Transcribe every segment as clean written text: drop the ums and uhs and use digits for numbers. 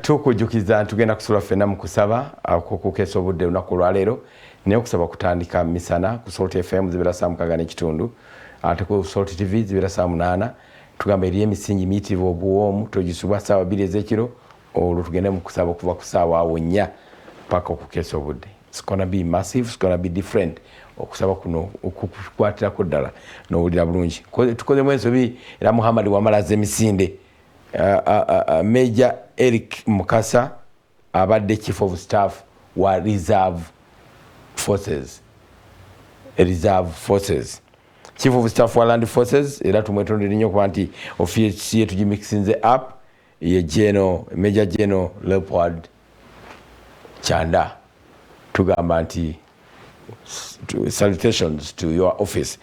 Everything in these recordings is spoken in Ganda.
Tukujukiza tugenda kusula fena mu kusaba okukeesa obudde lunaku lwaleero naye okusaba kutandika misana ku Salt FM zibera saa mukaga n'ekitundu ate ku Salt TV zibera saa 8 tugamba eri emisingi miyitirivu obuwoomu togisubwa ssaawa 2 ez'ekiro olwo tugende mu kusaba okuva ku ssaawa 4 paka okukeesa obudde. It's gonna be massive, it's gonna be different. Okusaba kuno okukwatirako ddala n'owulira bulungi tukozemu ensobi era Muhammad wamalaza emisinde Major Eric Mukasa abadde Chief of Staff wa Reserve Forces. Chief of Staff wa Land Forces era tumwetondera nnyo kuba nti ofisi yetu gimixinze up ye Major General Leopold Chanda. Tugamba nti salutations to your office.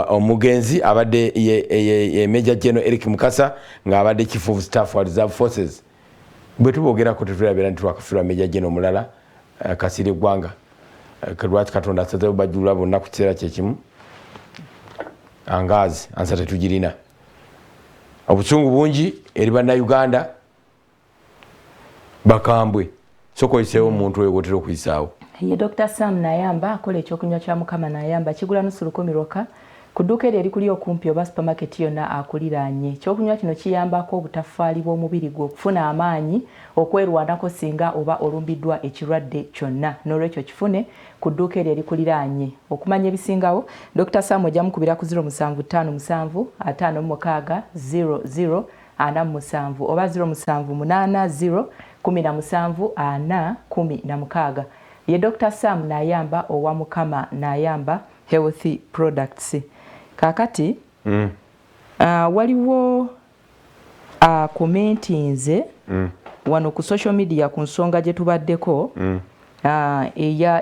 Omugenzi abadde ye Major General Eric Mukasa nga abadde Chief of Staff wa Reserve Forces. Bwe tubogerako tetulabira nti twakafiirwa Major General mulala Kasirye Gwanga kalwati Katonda asazeewo bajjulula bonna ku kiseera kyekimu angaazi ansa tetugirina obusungu bungi eri bannayuganda bakambwe sokoyiseewo omuntu oyo gwotera okuyisaawo. Ye Dr. Sam Nayamba akola ekyokunywa kya Mukama Nayamba kigula nusu 10 ku dduuka eryo erikuli okumpi oba supermarket yonna akuliraanye. Ekyokunywa kino kiyambako obutafaali bw'omubiri gwe okufuna amaanyi okwerwanako singa oba olumbiddwa ekirwadde kyonna. N'olwekyo kifune ku dduuka eryo erikuliraanye. Okumanya ebisingawo Dr. Sam ojja mukubira ku 0757 56 00 47 oba 0780 17 4 Ye Dr. Sam Nayamba owa Mukama Nayamba Healthy Products. Kakati waliwo commentinze wano ku social media ku nsonga gye tubaddeko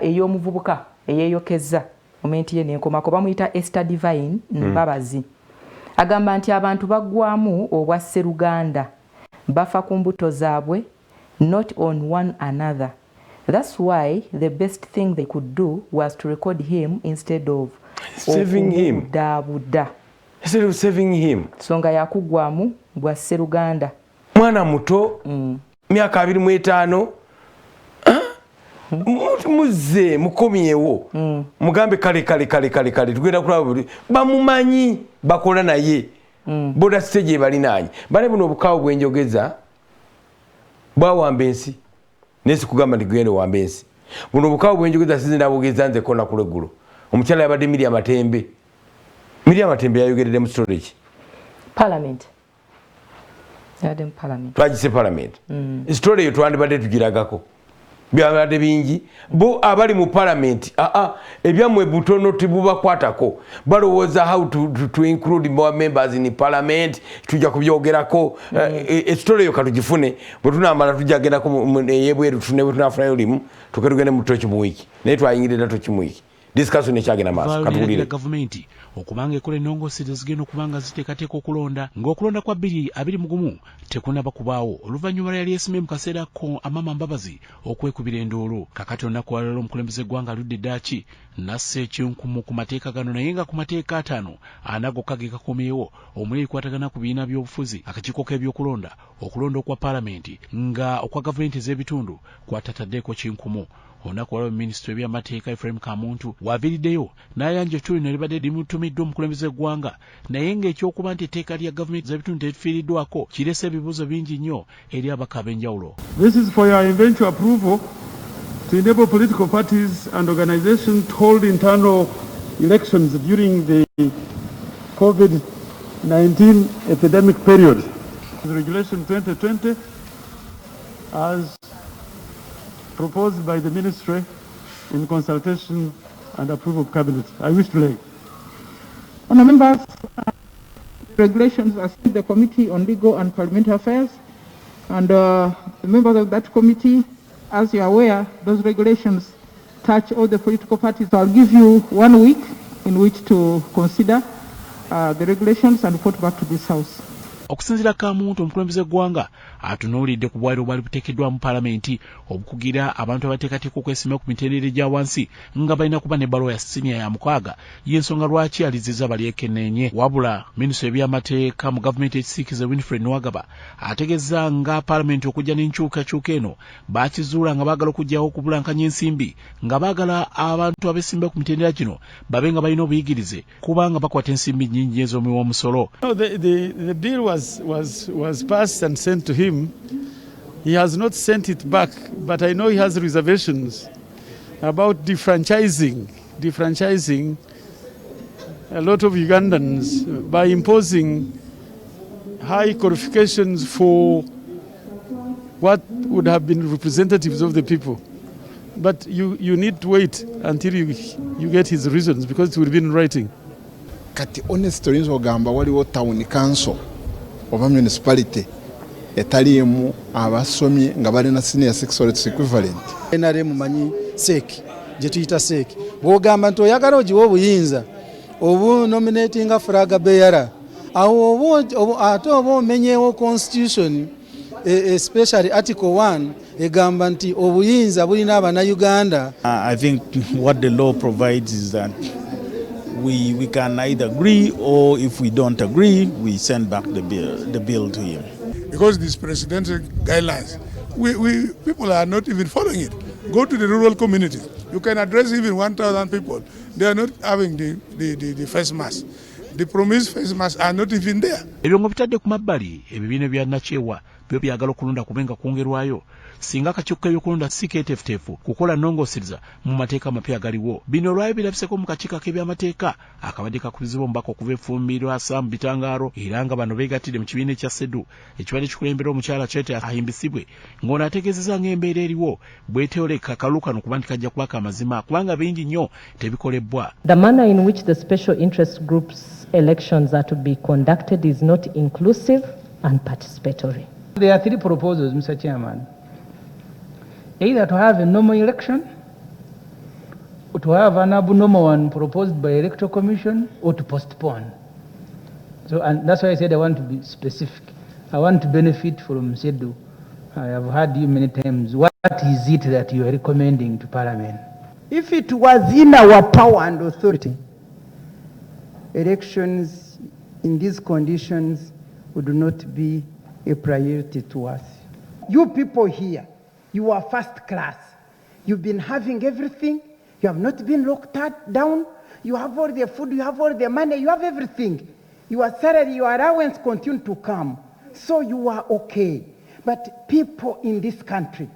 ey'omuvubuka eyeeyokeza momenti ye n'enkomako bamuyita Esther Divine Mbabazi. Agamba nti abantu baggwamu obwa Sseruganda bafa ku mbuto zaabwe not on one another. That's why the best thing they could do was to record him instead of saving him. Instead of saving him. Songa ya kugwamu bwa Sseruganda. Mwana muto myaka 25 muze mukomyewo mugambe kale tugenda kulaba bamumanyi bakola naye boda stage balinanye bale buno obukawo bwenjogeza bwawamba ensi nesi kugamba ndigende wamba ensi buno obukawo bwenjogeza sizi nabogeza nze kona kuleggulo omukyala yabadde Miriam Matembe yayogeredde mu storage Parliament. Twagise Parliament. Story yo twandibadde tugiragako byabadde bingi bo abali mu Parliament ebyamwe butono tibubakwatako balowooza how to include more members in Parliament tujja kubyogerako story yo katugifune bwe tunamala tujagendako yebweru tunafunayo limu tukatugende mu tochi mu wiki naye twayingirira tochi mu wiki discussion ekyagenda maaso katugulire gavumenti okubanga ekola ennongoosi zigenda okubanga ziteekateeka okulonda ng'okulonda kwa 2021 tekunaba kubaawo oluvannyuma lwa lyesiime mu kaseera ko Amama Mbabazi okwekubira enduulu kakati olunaku lwaleero omukulembeze eggwanga aludde ddaaki nasse eky'enkumu ku mateeka gano naye nga ku mateeka 5 anagokka ge gakomyewo omuli ebikwatagana ku bibiina by'obufuzi akakiiko k'ebyokulonda okulonda okwa Paalamenti nga okwa gavumenti ez'ebitundu kwatataddeeko ky'enkumu. Olunaku lwaleero minisitule by'amateeka Ephraim Kamuntu waviiriddeyo n'ayanja ettuli ne libadde limutumiddwa omukulembeze eggwanga naye ng'ekyokuba nti etteeka lya gavumenti z'ebitundu terifiiriddwako kirese ebibuuzo bingi nnyo eri abaka ab'enjawulo. This is for your eventual approval to enable political parties and organizations to hold internal elections during the COVID-19 epidemic period. Regulation 2020 as proposed by the ministry in consultation and approval of cabinet. I wish to lay. Honourable members, regulations are still the Committee on Legal and Parliamentary Affairs, and the members of that committee, as you are aware, those regulations touch all the political parties. So I'll give you 1 week in which to consider the regulations and report back to this House. Okusinziira Kamuntu omukulembeze gwanga atunuulidde ku bwaliro bwali buteekeddwa mu Paalamenti obukugira abantu abateekateeka okwesimba ku mitendera egya wansi nga balina kuba n'ebbaluwa ya siniya ya mukaaga y'ensonga lwaki alizizza bali ekenneenye. Wabula minisitule y'ebyamateeka mu gavumenti ekisiikize Winfred Nwagaba ategeeza nga Paalamenti okujja n'enkyukakyuka eno baakizuula nga baagala okugyawo okubulankanya ensimbi nga baagala abantu abeesimba ku mitendera gino babe nga balina obuyigirize kubanga bakwata ensimbi nnyingi ez'omuwa omusolo. The bill was passed and sent to him. He has not sent it back, but I know he has reservations about defranchising a lot of Ugandans by imposing high qualifications for what would have been representatives of the people. But you need to wait until you get his reasons because it will be in writing. Kati honest oyinza ogamba waliwo town council oba municipality etaliimu abasomye nga balina senior sexuality equivalent. NRM manyi seki gye tuyita seki bw'ogamba nti oyagala ogiwa obuyinza obu nominatinga flaga bearer awo ate oba omenyeewo constitution especially article 1 egamba nti obuyinza bulina abannayuganda. I think what the law provides is that we can either agree, or if we don't agree, we send back the bill to him. Because these presidential guidelines, people are not even following it. Go to the rural communities. You can address even 1,000 people. They are not having the face mask. The promised face masks are not even there. Ebyo bitadde ku mabbali ebibiina bya Nakyewa byo byagala okulonda kubenga kwongerwayo singa akakyuka y'okulonda si keeteefuteefu kukola nnongooseriza mu mateeka amapya agaliwo. Bino olwayo birabiseko mu kakiiko k'ebyamateeka akabadde kakubizibwa omubaka okuva Effumbiro Assam Bitangaalo era nga bano beegattidde mu kibiina ekya SEDU ekibadde kikulembera omukyala Chete ahimbisibwe ng'ono ategeezezza ng'embeera eriwo bw'eteoleka akalu kano kuba nti kajja kubaka amazima kubanga bingi nnyo tebikolebwa. The manner in which the special interest groups elections are to be conducted is not inclusive and participatory. There are three proposals, Mr. Chairman. Either to have a normal election, or to have an abnormal one proposed by Electoral Commission, or to postpone. So, and that's why I said I want to be specific. I want to benefit from SEDU. I have heard you many times. What is it that you are recommending to Parliament? If it was in our power and authority, elections in these conditions would not be a priority to us. You people here, you are first class. You've been having everything. You have not been locked down. You have all the food, you have all the money, you have everything. Your salary, your allowance continue to come. So you are okay. But people in this country,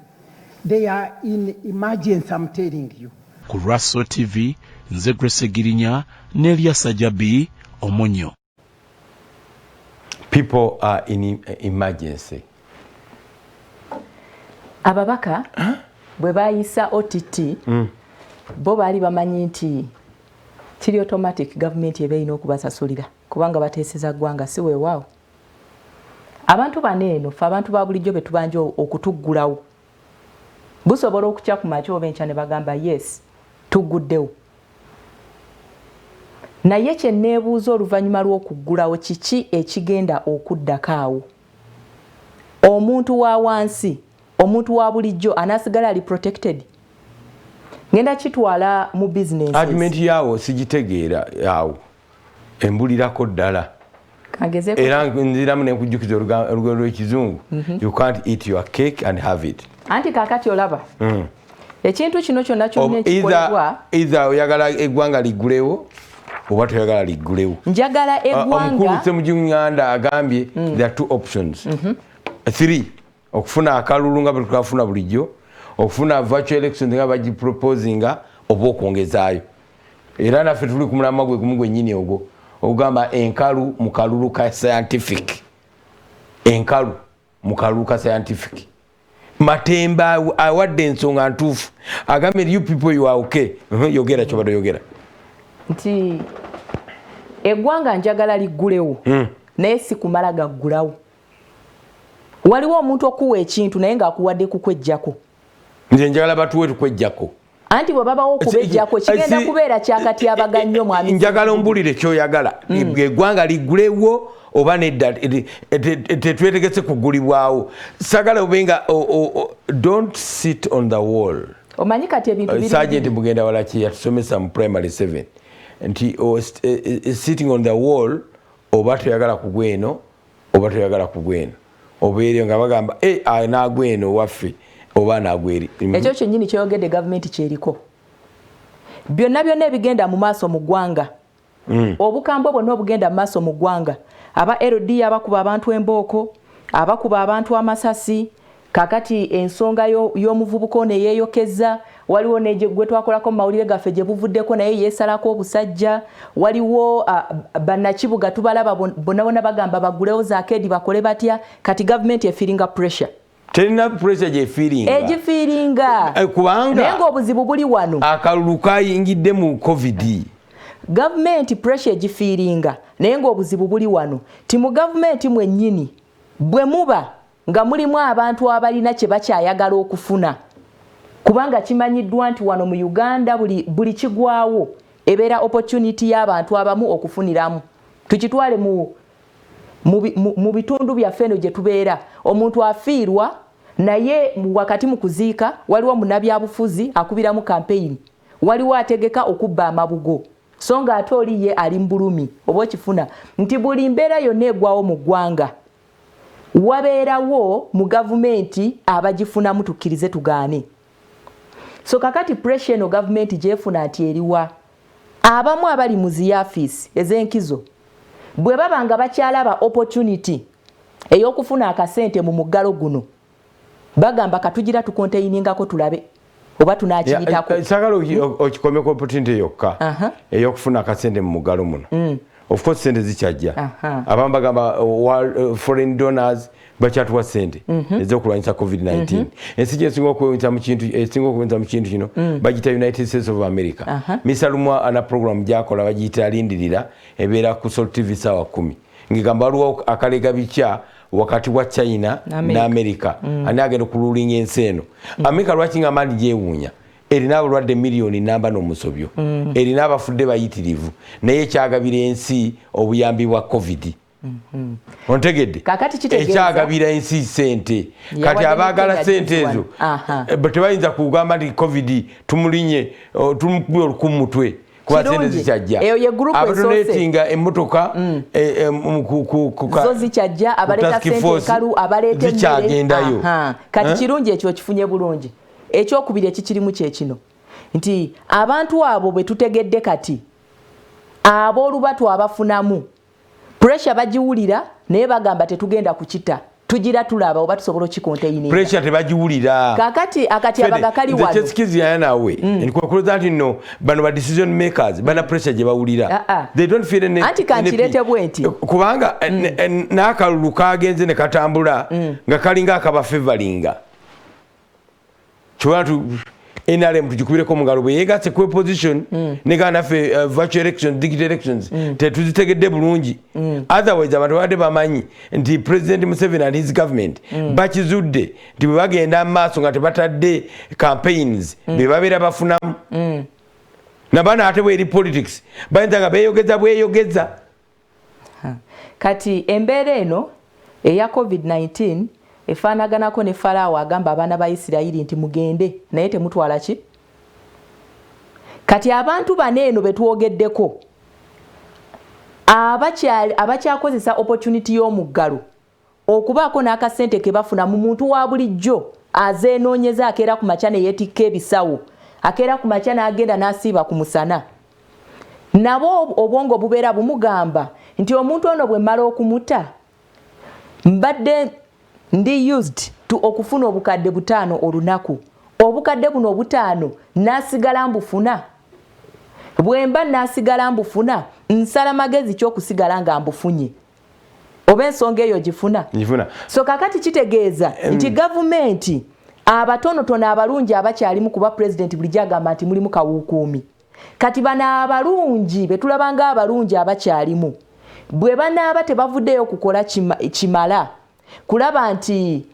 they are in emergency, I'm telling you. Ku Raso TV, nze Grace Girinya, Nelia Sajabi, Omonyo. People are in emergency. Ababaka bwe bayisa OTT bo baali bamanyi nti kiri automatic government ebeeyina okubasasulira kubanga bateeseza ggwanga si weewaawo. Abantu baneeno fe abantu ba bulijjo be tubanja okutuggulawo busobola okukya ku makya oba enkya ne bagamba yes tugguddewo. Naye kye neebuuza oluvannyuma lw'okuggulawo kiki ekigenda okuddako awo? Omuntu wa wansi, omuntu wa bulijjo anaasigala ali protected? Ngenda kitwala mu business. Argument yawo sigitegeera yawo embulirako ddala. Era nziramu nekujjukiza olugero lw'ekizungu. You can't eat your cake and have it. Anti kaakati olaba ekintu kino kyonna kyonna ekikolebwa either oyagala eggwanga liggulewo oba toyagala liggulewo. Njagala eggwanga omukulu Semujinganda agambye there are two options. 3 okufuna akalulu nga bwe twafuna bulijjo, okufuna virtual election nga bagiproposinga oba okwongezaayo. Era naffe tuli ku mulamwa gwe gumu gwennyini ogwo ogamba enkalu mu kalulu ka scientific. Enkalu mu kalulu ka scientific. Matemba awadde ensonga ntuufu agambye you people you are okay. Yogera kyobadde yogera nti eggwanga njagala liggulewo naye si kumala gaggulawo. Waliwo omuntu okuwa ekintu naye ng'akuwadde kukwejjako. Nze njagala batuwe tukwejjako. Anti bwe babawo okubejjako kigenda kubeera kyakatyabagannyo mwami. Njagala ombulire kyoyagala. Eggwanga liggulewo oba nedda tetwetegese kugulibwawo sagala obenga don't sit on the wall. Omanyi kati ebintu biri Sergeant Bugenda Walachi yatusomesa mu primary 7 nti sitting on the wall oba toyagala kugweno oba toyagala kugweno obeere nga bagamba nagweno waffe oba nagweri. Ekyo kyennyini kyeyogedde gavumenti kyeriko byonna ebigenda mu maaso mu ggwanga. Obukambwe bwonna obugenda mu maaso mu ggwanga, aba LD abakuba abantu embooko, abakuba abantu amasasi, kakati ensonga y'omuvubuka ono eyeeyokeza, waliwo gwe twakolako mu mawulire gaffe gye buvuddeko naye yeesalako obusajja, waliwo bannakibuga tubalaba bonna bagamba bagulewo zaakedi bakole batya, kati gavumenti efiringa pressure. Terina pressure gye feelinga. Egifiringa. Kubanga naye ng'obuzibu buli wano. Akalulu kayingidde mu COVID. Gavumenti pressure egifiringa naye ng'obuzibu buli wano. Ti mu gavumenti mwennyini bwe muba nga mulimu abantu abalina kye bakyayagala okufuna. Kubanga kimanyiddwa nti wano mu Uganda buli kigwawo ebeera opportunity y'abantu abamu okufuniramu. Tukitwale mu bitundu byaffe eno gye tubeera, omuntu afiirwa naye wakati mu kuziika waliwo munnabyabufuzi akubiramu campaign, waliwo ategeka okubba amabugo, so nga ate oli ye ali mbulumi oba okifuna nti buli mbeera yonna egwawo mu ggwanga wabeerawo mu gavumenti abagifunamu tukkirize tugaane. So kakati pressure eno gavumenti gyefuna nti eriwa abamu abali mu ziyafisi ez'enkizo bwe baba nga bakyalaba opportunity ey'okufuna akasente mu muggalo guno bagamba katugira tukonteyiningako tulabe oba tunakiyitako. Sagala okikomeko opportunity yokka ey'okufuna akasente mu muggalo muno. Of course sente zikyajja. Abamu bagamba foreign donors bakyatuwa sente ez'okulwanyisa COVID-19. Ensi gyesinga okuweza mu kintu kino bagita United States of America. Misalumwa ana program gyakola bagiyita alindirira ebeera ku Salt TV sawa 10. Ngigamba waliwo akalega bikya wakati wa China na America. Ani agenda okululinga ensi eno. America lwaki ng'amaanyi gyewuunya erina abalwadde miliyoni namba n'omusobyo, erina abafudde bayitirivu naye ekyagabira ensi obuyambi bwa COVID. Ontegedde ekyagabira ensi sente kati abaagala sente ezo tebayinza kugamba nti COVID tumulinye tumukubye olukumu mutwe kuba sente zikyajja abatonetinga emmotoka zo zikyajja abaleeta sente ekalu abaleeta zikyagendayo. Kati kirungi ekyo kifunye bulungi. Ekyokubiri ekikirimu kyekino nti abantu abo bwe tutegedde kati ab'olubatu abafunamu pressure bagiwulira naye bagamba tetugenda kukita tugira tulaba oba tusobola okikonteyini. Pressure tebagiwulira kakati akati abagakali wano kyekikizia nawe nkukuluza nti no bano ba decision makers bana pressure gye bawulira they don't feel any anti kanchirete bwenti kubanga n'akalulu kagenze ne katambula nga kalinga akaba favoringa chwatu NRM tujikubireko mu ngalo bwe yegatse ku position negana naffe virtual elections digital elections tetuzitegedde bulungi. Otherwise abantu bade bamanyi nti President Museveni and his government bakizudde nti bwe bagenda maaso nga tebatadde campaigns be babeera bafunamu nabana ate bweri politics bayinza nga beyogeza kati embeera eno eya COVID-19 efaanaganako ne Farao agamba abaana ba Isirayiri nti mugende naye temutwala ki. Kati abantu bano eno betwogeddeko abakyakozesa opportunity y'omuggalo okubaako n'akasente ke bafuna mu muntu wa bulijjo azeenoonyeza akeera ku makya ne yeetikka ebisawo akeera ku makya n'agenda n'asiiba ku musana nabo obwongo bubeera bumugamba nti omuntu ono bwe mmala okumuta mbadde ndi used to okufuna obukadde 5 olunaku obukadde buno 5 nasigala mbufuna bwemba nasigala mbufuna nsala magezi ky'okusigala nga mbufunye oba ensonga eyo gifuna. So kakati kitegeeza nti gavumenti abatonotono abalungi abakyalimu kuba president bulijjo agamba nti mulimu kawukuumi kati bana abalungi betulabanga abalungi abakyalimu bwe banaaba tebavuddeyo kukola kimala kulaba nti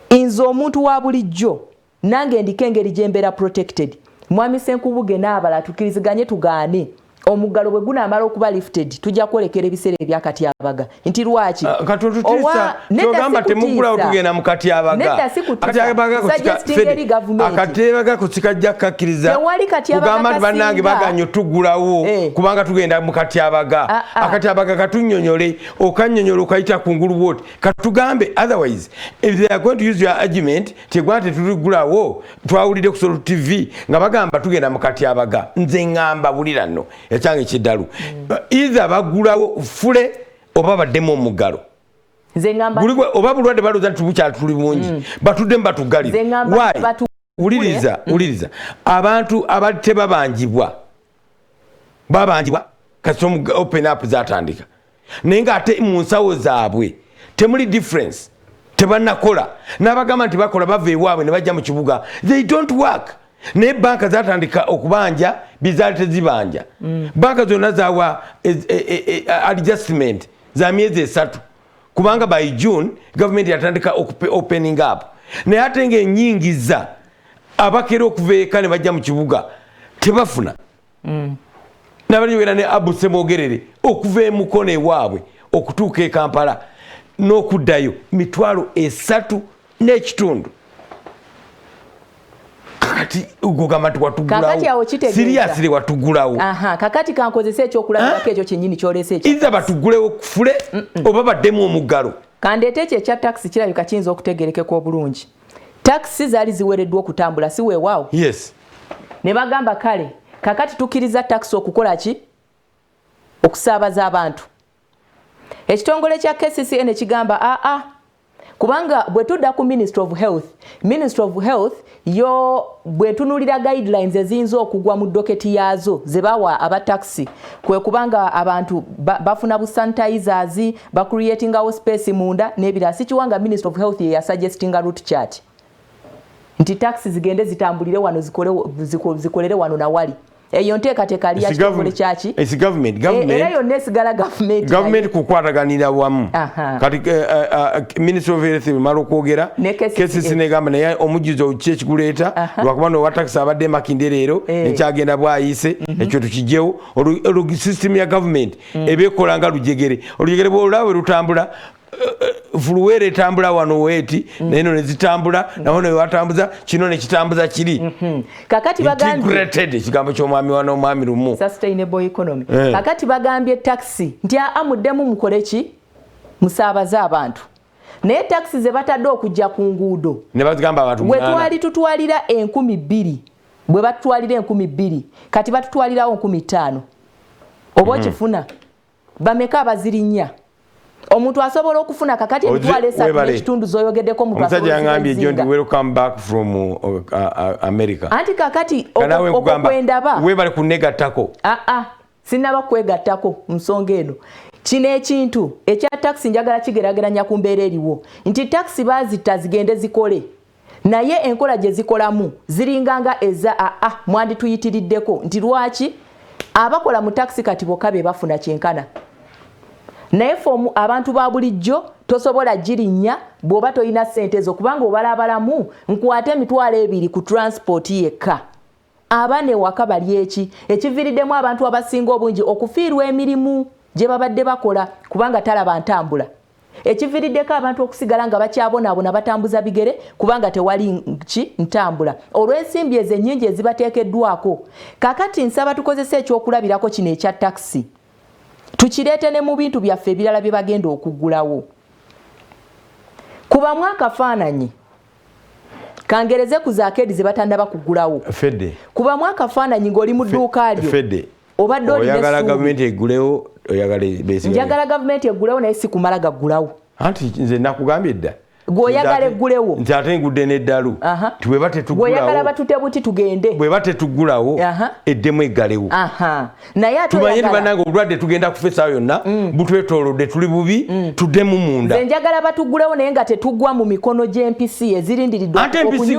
inzo omuntu wa bulijjo nange ndiko engeri gyembeera protected mwami Senkubuge n'abala tukiriziganye tugaane omugalo bwe gunaamala okuba lifted tujja kwolekera ebiseera ebyakati abaga nti lwaki katututiisa togamba temugulawo tugenda mu kati abaga akateebaga kusikajja kakkiriza kugamba nti bannange baganye tugulawo kubanga tugenda mu kati abaga akati abaga katunnyonyole okannyonyola okayita kungulu bwoti katugambe otherwise if they are going to use your argument tegwana tetugulawo twawulidde ku Solo TV nga bagamba tugenda mu kati abaga nze ngamba bulira nno ekyange kiddalu either bagulawo fule oba baddemu omugalo oba bulwadde balooza nti tubukyali tuli bungi batudde mu batuggalira wuliriza abantu abali tebabanjibwa babanjibwa kasi open up zatandika naye ng'ate mu nsawo zaabwe temuli difference tebanakola n'abagamba nti bakola bava ewaabwe ne bajja mu kibuga they don't work naye banka zatandika okubanja bizaali tezibanja banka zonna zawa adjustment za myezi 3 kubanga by June government yatandika opening up naye ate ng'enyingiza abakera okuva eka ne bajja mu kibuga tebafuna n'abalyogera ne Abu Semogerere okuva emukono ewaabwe okutuuka e Kampala n'okuddayo 3.5 kakati ugogamba twatugulawo seriously watugulawo kakati kankozesa ekyokulabirako ekyo kyennyini kyolesa ekyo iza batugulewo kufule oba baddemu omugalo kandeeta ekyo ekya taxi kirabika kiyinza okutegerekeka obulungi taxi zaali ziwereddwa okutambula si weewaawo yes ne bagamba kale kakati tukkiriza taxi okukola ki okusaabaza abantu ekitongole kya KCCA kigamba kubanga bwe tudda ku Ministry of Health yo bwe tunulira guidelines eziyinza okugwa mu doketi yaazo ze bawa aba taxi kwe kubanga abantu bafuna bu sanitizers ba creating our space munda n'ebira sikiwanga Ministry of Health ya suggesting a route chart nti taxi zigende zitambulire wano zikolere wano na wali eyo nteekateeka ali yakitongole kyaki era yonna esigala government kukwataganira wamu kati Ministry of Health emala okwogera KCCA negamba naye omujuzo ki ekiguleeta lwakuba nowa taxi abadde Makindye ekyagenda bwayise ekyo tukijjewo system ya government ebeekola nga lujegere olujegere bwolulawe lutambula fuluwere etambula wano weti neno nezitambula nawo ne watambuza kino ne kitambuza kiri kakati bagambye integrated ekigambo ky'omwami wano omwami lumu sustainable economy kakati bagambye taxi nti amuddemu mukoleki musaabaza abantu naye taxi ze batadde okujja ku nguudo ne bazigamba abantu bwe twali tutwalira 2,000 bwe batutwalira 2,000 kati batutwalirawo 5,000 oba okifuna bameka abazirinya omuntu asobola okufuna kakati emitwalo 3 n'ekitundu zoyogeddeko omuntu asobola yangambye John welcome back from America anti kakati okwendaba webale kunegattako sinaba kwegattako nsonga eno kino ekintu ekya taxi njagala kigerageranya ku mbeera eriwo nti taxi bazita zigende zikole naye enkola gye zikolamu ziringanga eza mwandi tuyitiriddeko nti lwaki abakola mu taxi kati bokka be bafuna kyenkana naye fomu abantu ba bulijjo tosobola girinnya bw'oba toyina ssente ezo kubanga obalabalamu nkwate emitwalo 2 ku transport yekka abane waka bali ekiviiriddemu abantu abasinga obungi okufiirwa emirimu gye babadde bakola kubanga talaba ntambula ekiviiriddeko abantu okusigala nga bakyabonaabona batambuza bigere kubanga tewali ntambula olw'ensimbi ezo ennyingi ezibateekeddwako kakati nsaba tukozesa ekyokulabirako kino ekya taxi tukireete ne mu bintu byaffe ebirala bye bagenda okuggulawo kuba mwakafaananyi kangereze ku zaakedi ze batandaba kuggulawo kuba mwakafaananyi ng'oli mu dduuka lyo obadde oyagala gavumenti eggulewo njagala gavumenti eggulewo naye si kumala gaggulawo anti nze nakugambye dda gwoyagala eggulewo nti ate ngudde n'eddalu tiweba tetuggulawo gwoyagala batute buti tugende bweba tetuggulawo eddemu eggalewo naye tumanye nti bannange obulwadde tugenda kufesawo yonna butwetoolodde tuli bubi tuddemu munda nze njagala batuggulawo naye nga tetuggwa mu mikono gy'empisi ezirindiriddwa ate empisi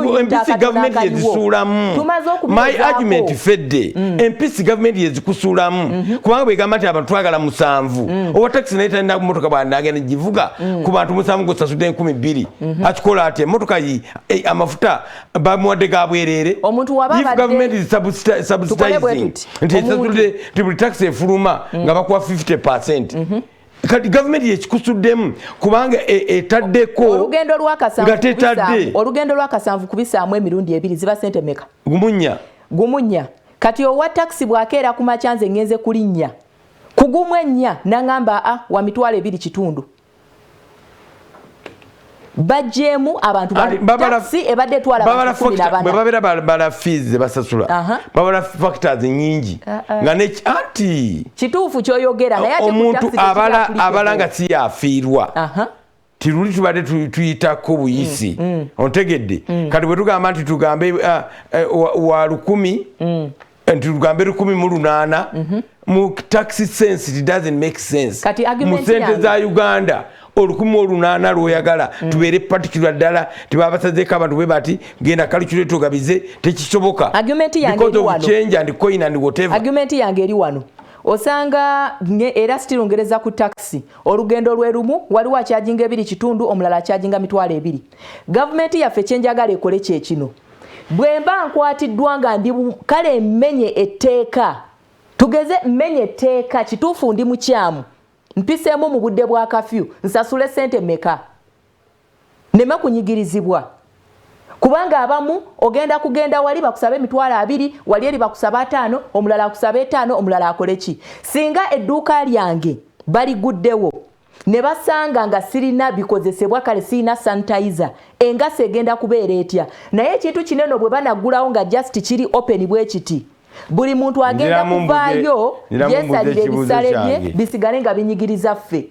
gavumenti yezisuulamu my argument fedde empisi gavumenti yezikusuulamu kubanga bwegamba nti abantu twagala 7 owa taxi naye talina motoka bwandagenda givuga ku bantu 7 gosasudde 10,000 ki akikola ate motoka yi amafuta bamuwadde ga bwerere omuntu waba if government is subsidizing nti buli tax efuluma nga bakuwa 50%. Kati government yekikusuddemu kubanga etaddeko olugendo lwa kasanvu kubisaamu emirundi ebiri ziba sente meka gumunya kati owa taxi bwakeera ku makyanze ngenze kulinnya kugumwenya nangamba wa mitwalo 2 kitundu bajemu abantu taxi ebadde twala babala fees basasula babala factors nyingi nga ne anti kituufu kyoyogera naye ate omuntu abalanga si yafiirwa tiruli tubadde tuyitako buyisi ontegedde kati bwe tugamba nti tugambe wa 10 nti tugambe 18 mu taxi sense it doesn't make sense mu sente za Uganda 18 lwoyagala tubeere particular ddala tibabasazeko abantu bwe bati genda calculate ogabize tekisoboka argument yange eri wano change and coin and whatever argument yange eri wano osanga era stirongereza ku taxi olugendo lwe lumu waliwo akyajinga 2 kitundu omulala akyajinga mitwalo 2 government yaffe kyenjagala ekole kyekino bwemba nkwatiddwa nga ndi kale mmenye etteeka tugeze mmenye etteeka kituufu ndi mukyamu mpiseemu mu budde bwa kafyu nsasule sente meka nema kunyigirizibwa kubanga abamu ogenda kugenda wali bakusaba emitwalo 2 wali eri bakusaba 5 omulala akusaba 5 omulala akole ki singa edduuka lyange bali guddewo ne basanga nga sirina bikozesebwa kale sirina sanitizer engase egenda kubeera etya naye ekintu kinene bwe banagulawo nga just kiri open bwe kiti buli muntu agenda kuvaayo yesalire ebisale bye bisigale nga binyigiriza ffe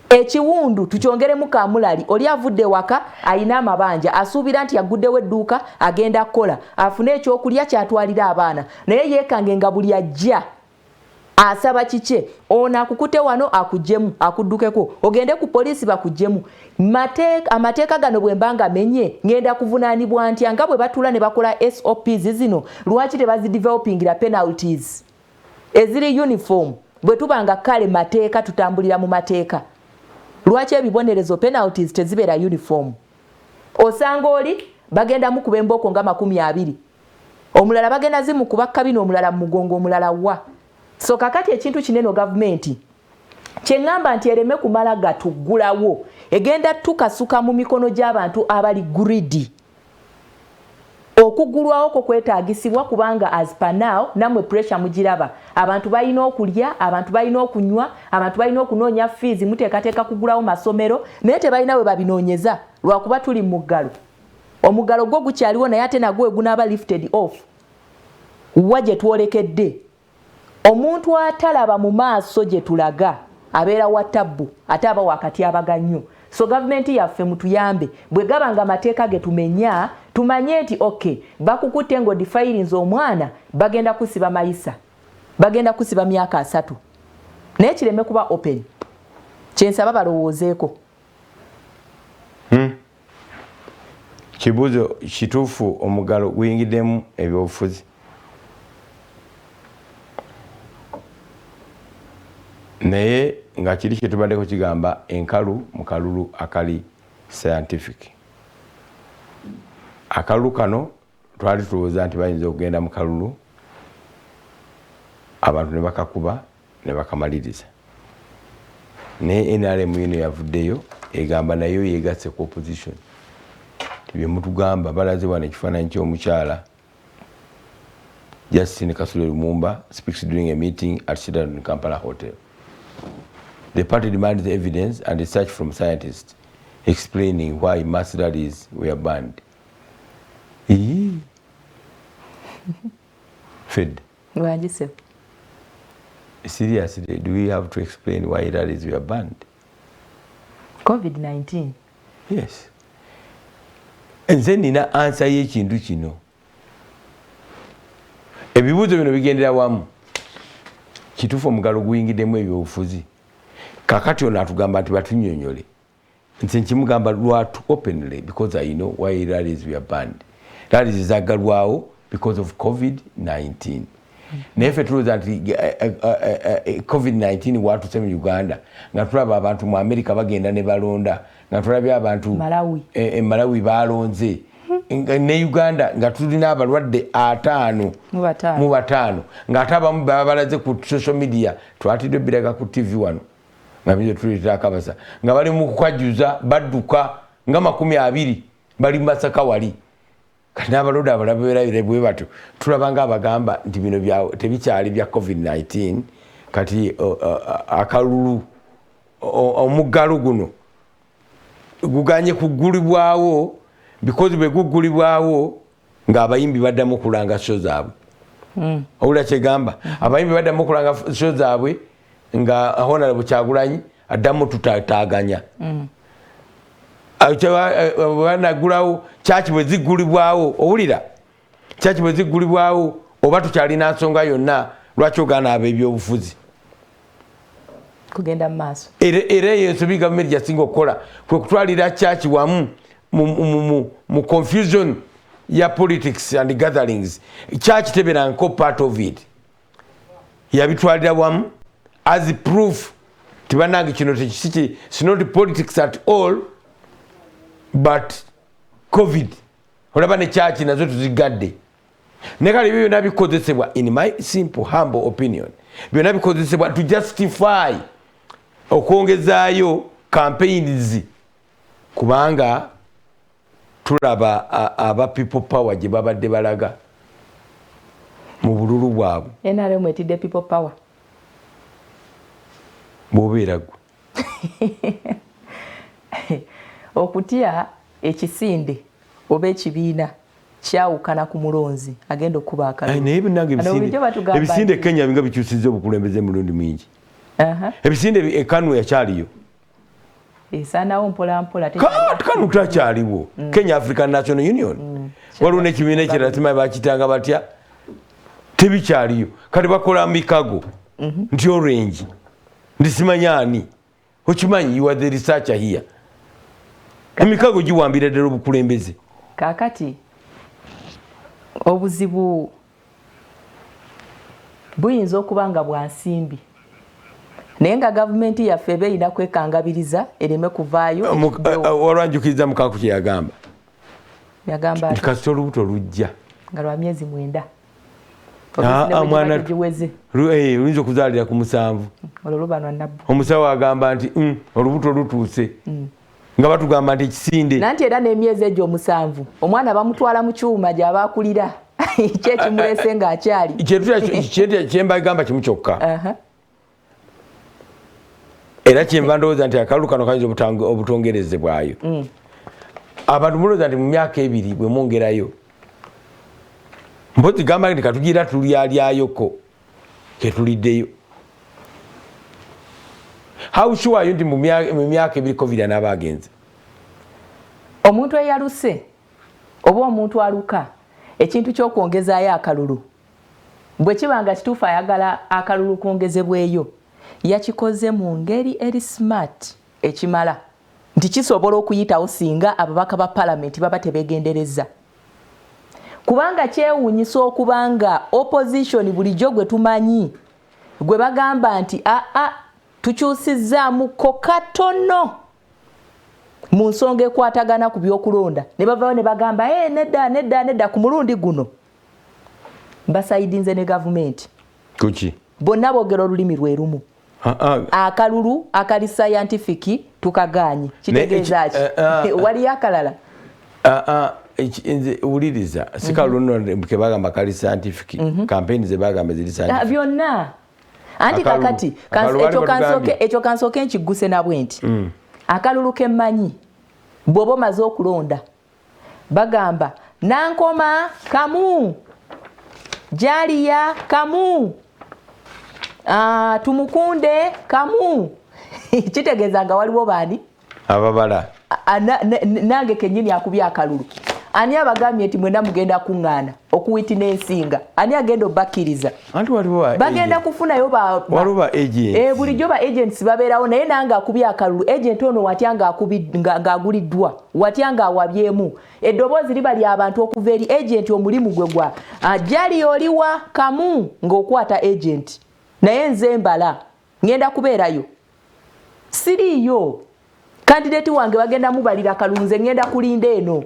ekiwundu tukyongeremu kamulali oli avudde waka ayina amabanja asuubira nti yaguddewo edduuka agenda kukola afune ekyokulya kyatwalira abaana naye yeekange nga buli ajja asaba kiche ona akukute wano akujemu akuddukeko ogende ku poliisi bakujemu amateeka gano bwembanga menye ngenda kuvunaanibwa ntya nga bwe batula ne bakola SOPs zino lwaki tebazidevelopingira penalties eziri uniform bwe tubanga kale mateeka tutambulira mu mateeka lwaki ebibonerezo penalties tezibeera uniform osanga oli bagenda mukuba emboko nga 20 omulala bagenda zimukuba kabino omulala mu mugongo omulala wa so kakati ekintu kinene gavumenti kyengamba nti ereme kumala gatugulawo egenda tukasuka mu mikono gy'abantu abali greedy okugulwawo ko kwetaagisibwa kubanga as per now namwe pressure mugiraba abantu balina okulya abantu balina okunywa abantu balina okunoonya fees muteekateeka kugulawo masomero naye tebalina we babinoonyeza lwakuba tuli mu muggalo omuggalo gwo gukyaliwo naye ate nagwo gunaaba lifted off wa gye twolekedde omuntu atalaba mu maaso gye tulaga abeera wa tabbu ate aba wakati abaganyo so government yaffe mutuyambe bwe gabanga amateeka ge tumenya tumanye nti okay bakukutte ngo defilinze omwana bagenda kusiba mayisa bagenda kusiba myaka 3 naye kireme kuba open kyensaba balowoozeeko kibuzo kituufu omugalo guyingiddemu ebyobufuzi naye nga kiri kyetubaddeko kigamba enkalu mu kalulu akali scientific akalulu kano twali tulowooza nti bayinza okugenda mu kalulu abantu ne bakakuba ne bakamaliriza naye NRM eno yavuddeyo egamba nayo yeegasse ku opposition tibye mutugamba balaze wano ekifaananyi ky'omukyala Justin Kasule Lumumba speaks during a meeting at Sheraton Kampala Hotel. The party demands the evidence and research from scientists explaining why mass rallies were banned. Fed. Seriously, do we have to explain why rallies were banned? COVID-19. Yes. And then nina answer y'ekintu kino. Ebibuuzo bino bigendera wamu. Kituufu omugalo guyingiddemu ebyobufuzi. Kakati ono atugamba nti batunyonyole. Nze nkimugamba lwatu openly because I know why rallies were banned. Rallies zagalwawo because of COVID-19. Naye ffe tulowooza nti COVID-19 watuse mu Uganda nga tulaba abantu mu America bagenda ne balonda nga tulabye abantu Malawi balonze ne Uganda nga tulina abalwadde 5 mu 5 nga atabamu babalaze ku social media twatidde biraga ku TV wano nga byo tulita akabasa nga bali mu kukwajuza badduka nga 20 bali Masaka wali kati n'abaloda abalabera bwe batyo tulabanga abagamba nti bino bya tebikyali bya COVID-19 kati akalulu omuggalo guno guganye kugulibwawo because bwe gugulibwawo nga abayimbi baddamu kulanga show zaabwe oula kyegamba abayimbi baddamu kulanga show zaabwe nga Honorable Kyagulanyi addamu tutataganya banagulawo church bwe zigulibwawo owulira church bwe zigulibwawo oba tukyalina nsonga yonna lwaki ogaana ab'ebyobufuzi kugenda maaso era yensobi gavumenti gyasinga okukola kwe kutwalira church wamu mu confusion ya politics and gatherings church teberanko part of it yabitwalira wamu as proof tibanange kino tekisiki it's not politics at all but COVID olaba ne church nazo tuzigadde nekali byonna bikozesebwa in my simple humble opinion byonna bikozesebwa to justify okwongezaayo campaigns kubanga tulaba aba people power gye babadde balaga mu bululu bwabwe NRM etidde people power bobeerago okutya ekisinde oba ekibiina kyawukana ku mulonzi agenda okuba akalulu naye binange ebisinde Kenya binga bikyusizza obukulembeze mulundi mwingi ebisinde ekanu yakyaliyo esanawo mpolampola kanu takyaliwo Kenya African National Union waliwo n'ekibiina ekirala simanyi bakitanga batya tebikyaliyo kati bakola mikago nti orange ndi simanyani okimanyi you are the researcher here emikago giwambira ddala obukulembeze kakati obuzibu buyinza okuba nga bwa nsimbi naye nga gavumenti yaffe eba erina kwekangabiriza ereme kuvaayo walwanjukiriza mukaku kye yagamba nti kasita olubuto lujja nga lwa myezi 9 oyinza okuzaalira ku 7 olwo lubanwa nabbu omusawo agamba nti olubuto lutuuse nga batugamba nti ekisinde nanti era n'emyezi egyo 7 omwana bamutwala mu kyuma gy'aba akulira kyekimulese ng'akyali kyembagamba kimu kyokka era kyenva ndowooza nti akalulu kano kayinza obutongerezebwayo abantu mulowooza nti mu myaka 2 bwe mwongerayo mpozi gamba nti katugira tulyalyayoko ketuliddeyo how sure are you nti mu myaka 2 COVID anaaba agenze omuntu eyaluse oba omuntu aluka ekintu ky'okwongezaayo akalulu bwe kibanga kituufu ayagala akalulu kwongezebweyo yakikoze mu ngeri eri smart ekimala nti kisobola okuyitawo singa ababaka ba palamenti baba tebegendereza kubanga kyewuunyisa okubanga opposition bulijjo gwe tumanyi gwe bagamba nti tukyusizzaamuko katono mu nsonga ekwatagana ku byokulonda ne bavaayo ne bagamba nedda ku mulundi guno basayidinze ne gavumenti kuki bonna boogera olulimi lwe lumu akalulu akali scientific tukaganye kitegeeza ki waliyo akalala uliriza sikalulu ke bagamba kali scientific campaign ze bagamba ziri scientific byonna anti kakati ekyo kansooke nkiguse nabwe nti akalulu kemmanyi bw'oba omaze okulonda bagamba Nankoma kamu Jaliya kamu Tumukunde kamu kitegeeza nga waliwo baani ababala nange kenyini akubya akalulu ani abagambye nti mwena mugenda kuŋŋaana okuwiti n'ensinga ani agenda obakkiriza anti waliwo bagenda kufunayo waliwo agents bulijjo ba agents babeerawo naye nange akubya akalulu agent ono watya ng'aguliddwa watya ng'awabyemu eddoboozi liba ly'abantu okuva eri agent omulimu gwe gwa Jali oliwa kamu ng'okwata agent naye nze mbala ngenda kubeerayo siriiyo Candidate wange bagenda mubalira kalunze ngenda kulinda eno.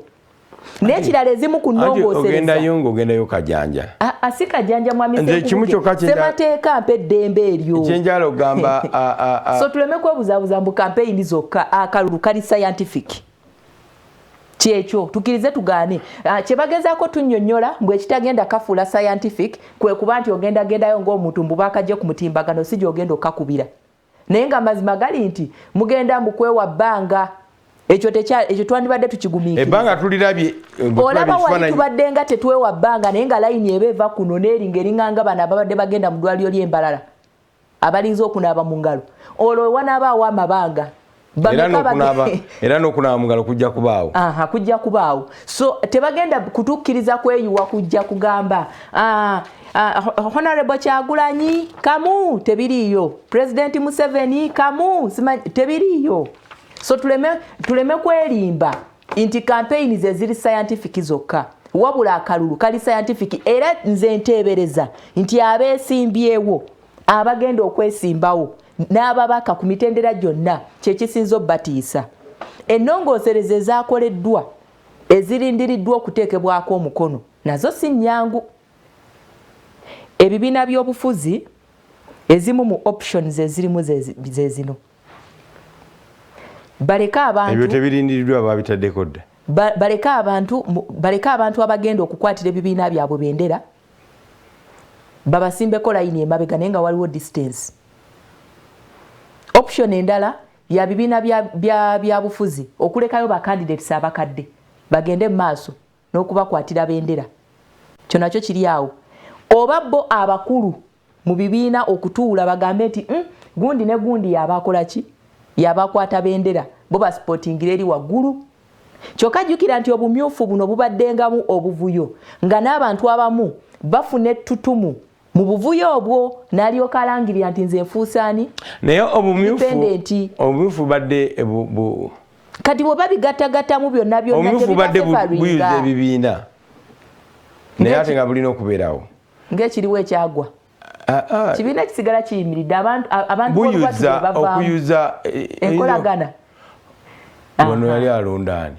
Nekirala ezimu ku nnongosereza. Ogenda yo kajanja. Asika janja mwami nze kimu kyokka semateeka mpe eddembe eryo. Kyenjala ogamba so tuleme kwebuzabuza mbu campaign zokka akalulu kali scientific. Kyekyo tukirize tugaane kye bagezaako tunnyonnyola mbwe ekitagenda kafuula scientific kwe kuba nti ogendayo ng'omuntu mbu bakajje ku mutimbagano si gy'ogenda okkakubira. Naye nga mazima gali nti mugenda mukwewa bbanga ekyo twandibadde tukigumiikiriza. Ebbanga tulirabye olaba wali tubadde nga tetwewa bbanga naye nga layini eba eva kuno n'eringa eringanga bano ababadde bagenda mu ddwaliro ly'embalala abalinza okunaaba mu ngalo olwo wanaabaawo amabanga era n'okunaaba mu ngalo kujja kubaawo. Kujja kubaawo so tebagenda kutukkiriza kweyuwa kujja kugamba Honorable Kyagulanyi kamu tebiriiyo, President Museveni kamu tebiriiyo. So tuleme kwerimba nti campaign ze ziri scientific zokka wabula akalulu kali scientific era nze nteebereza nti abeesimbyewo abagenda okwesimbawo n'ababaka ku mitendera gyonna kyekisinza obbatiisa. Ennongoosereza ezaakoleddwa ezirindiriddwa okuteekebwako omukono nazo si nnyangu. Ebibiina by'obufuzi ezimu mu options ezirimu ze zino. Baleka abantu ebyo tebirindiriddwa babitaddeko dda. Baleka abantu abagenda okukwatira ebibiina byabwe bendera babasimbeko layini emabega naye nga waliwo distance. Option endala ya bibiina bya bufuzi okulekayo ba candidates abakadde bagende mu maaso n'okubakwatira bendera. Kyo nakyo kiri awo. Oba bo abakulu mu bibiina okutuula bagambe nti gundi ne gundi yabakola ki yabakwata bendera bo basportingira eri waggulu. Kyokka jjukira nti obumyufu buno bubaddengamu obuvuyo nga n'abantu abamu bafuna ettutumu mu buvuyo obwo n'alyoka alangirira nti nze nfuusaani naye obumyufu badde kati bwe babigattagattamu byonna obumyufu badde buyuza ebibiina naye ate nga bulina okubeerawo ng'ekiriwo ekyagwa. Kibiina kisigala kiyimiridde abantu buyuza okuyuza enkolagana. Wano yali alonda ani?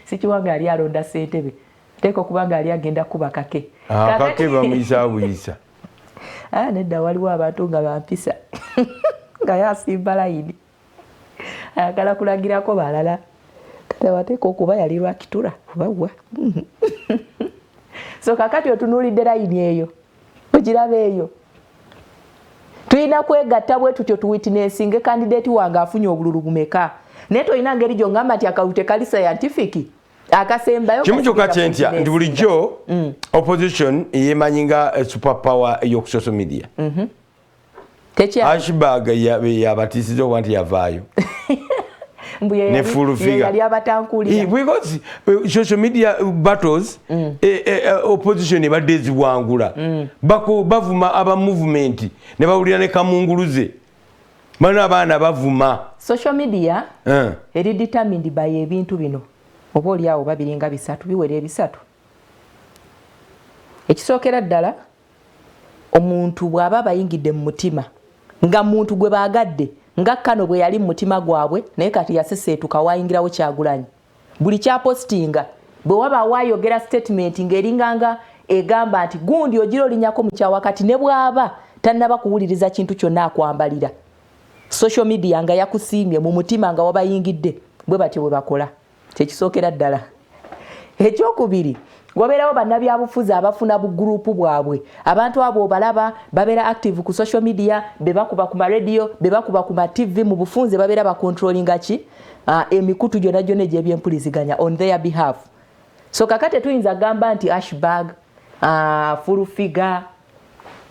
Sikiwanga yali alonda ssentebe. Teeka okuba nga ali agenda kuba kake. Kake bamuyisa buyisa. Nedda waliwo abantu nga bampisa nga yasimba layini ayagala kulagirako balala kati abateeka okuba yali lwakitula obawa. So kakati otunuulidde layini eyo ogiraba eyo tulina kwegatta bwe tutyo tuwitnessinge candidate wange afunye obululu bumeka naye tolina ngeri gyongamba nti akalute kali scientific akasembayo kimu kyokka kyentya nti bulijjo opposition yemanyi nga super power ey'oku social media. Ashbag yabatiisiza okuba nti yavaayo ne full figure yali abatankulira because social media battles opposition ebadde eziwangula bavuma aba movement ne bawulira ne kamunguluze bano abaana bavuma social media eri determined by ebintu bino oba oli awo babiringa bisatu biwera ebisatu. Ekisookera ddala omuntu bw'aba bayingidde mu mutima nga muntu gwe baagadde nga Kano bwe yali mu mutima gwabwe naye kati yaseseetuka waayingirawo Kyagulanyi buli kyapostinga bwe waba waayogera statement ng'eringanga egamba nti gundi ogira olinyako mu kyawakati ne bw'aba tannaba kuwuliriza kintu kyonna akwambalira social media nga yakusiimye mu mutima nga wabayingidde bwe batyo bwe bakola. Kyekisookera ddala. Ekyokubiri wabeerawo bannabyabufuzi abafuna bugurupu bwabwe abantu abo obalaba babeera active ku social media bebakuba ku maradio bebakuba ku TV mu bufunze babeera bakontrolinga ki emikutu gyonna gyonna egy'ebyempuliziganya on their behalf. So kakate tuyinza gamba nti Ashbag full figure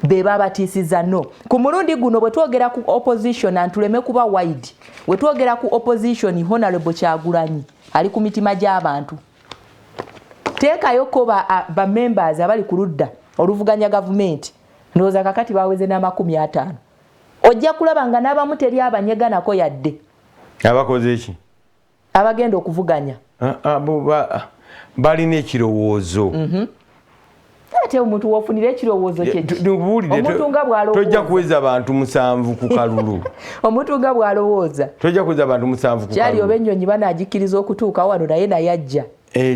beba batiisiza no. Ku mulundi guno bwe twogera ku opposition antuleme kuba wide bwe twogera ku opposition Honorable Kyagulanyi ali ku mitima gy'abantu. Teekayo ko ba members abali ku ludda oluvuganya government ndowooza kakati baweze n'50. Ojja kulaba nga n'abamu teri abanyeganako yadde. Abakoze eki? Abagenda okuvuganya. Balina ekirowoozo. ate omuntu wofunira ekirowoozo kye omuntu nga bw'alowooza tojja kuweza abantu 7 ku kalulu omuntu nga bw'alowooza tojja kuweza abantu 7 ku kalulu kyali oba ennyonyi banaagikiriza okutuuka wano naye nayajja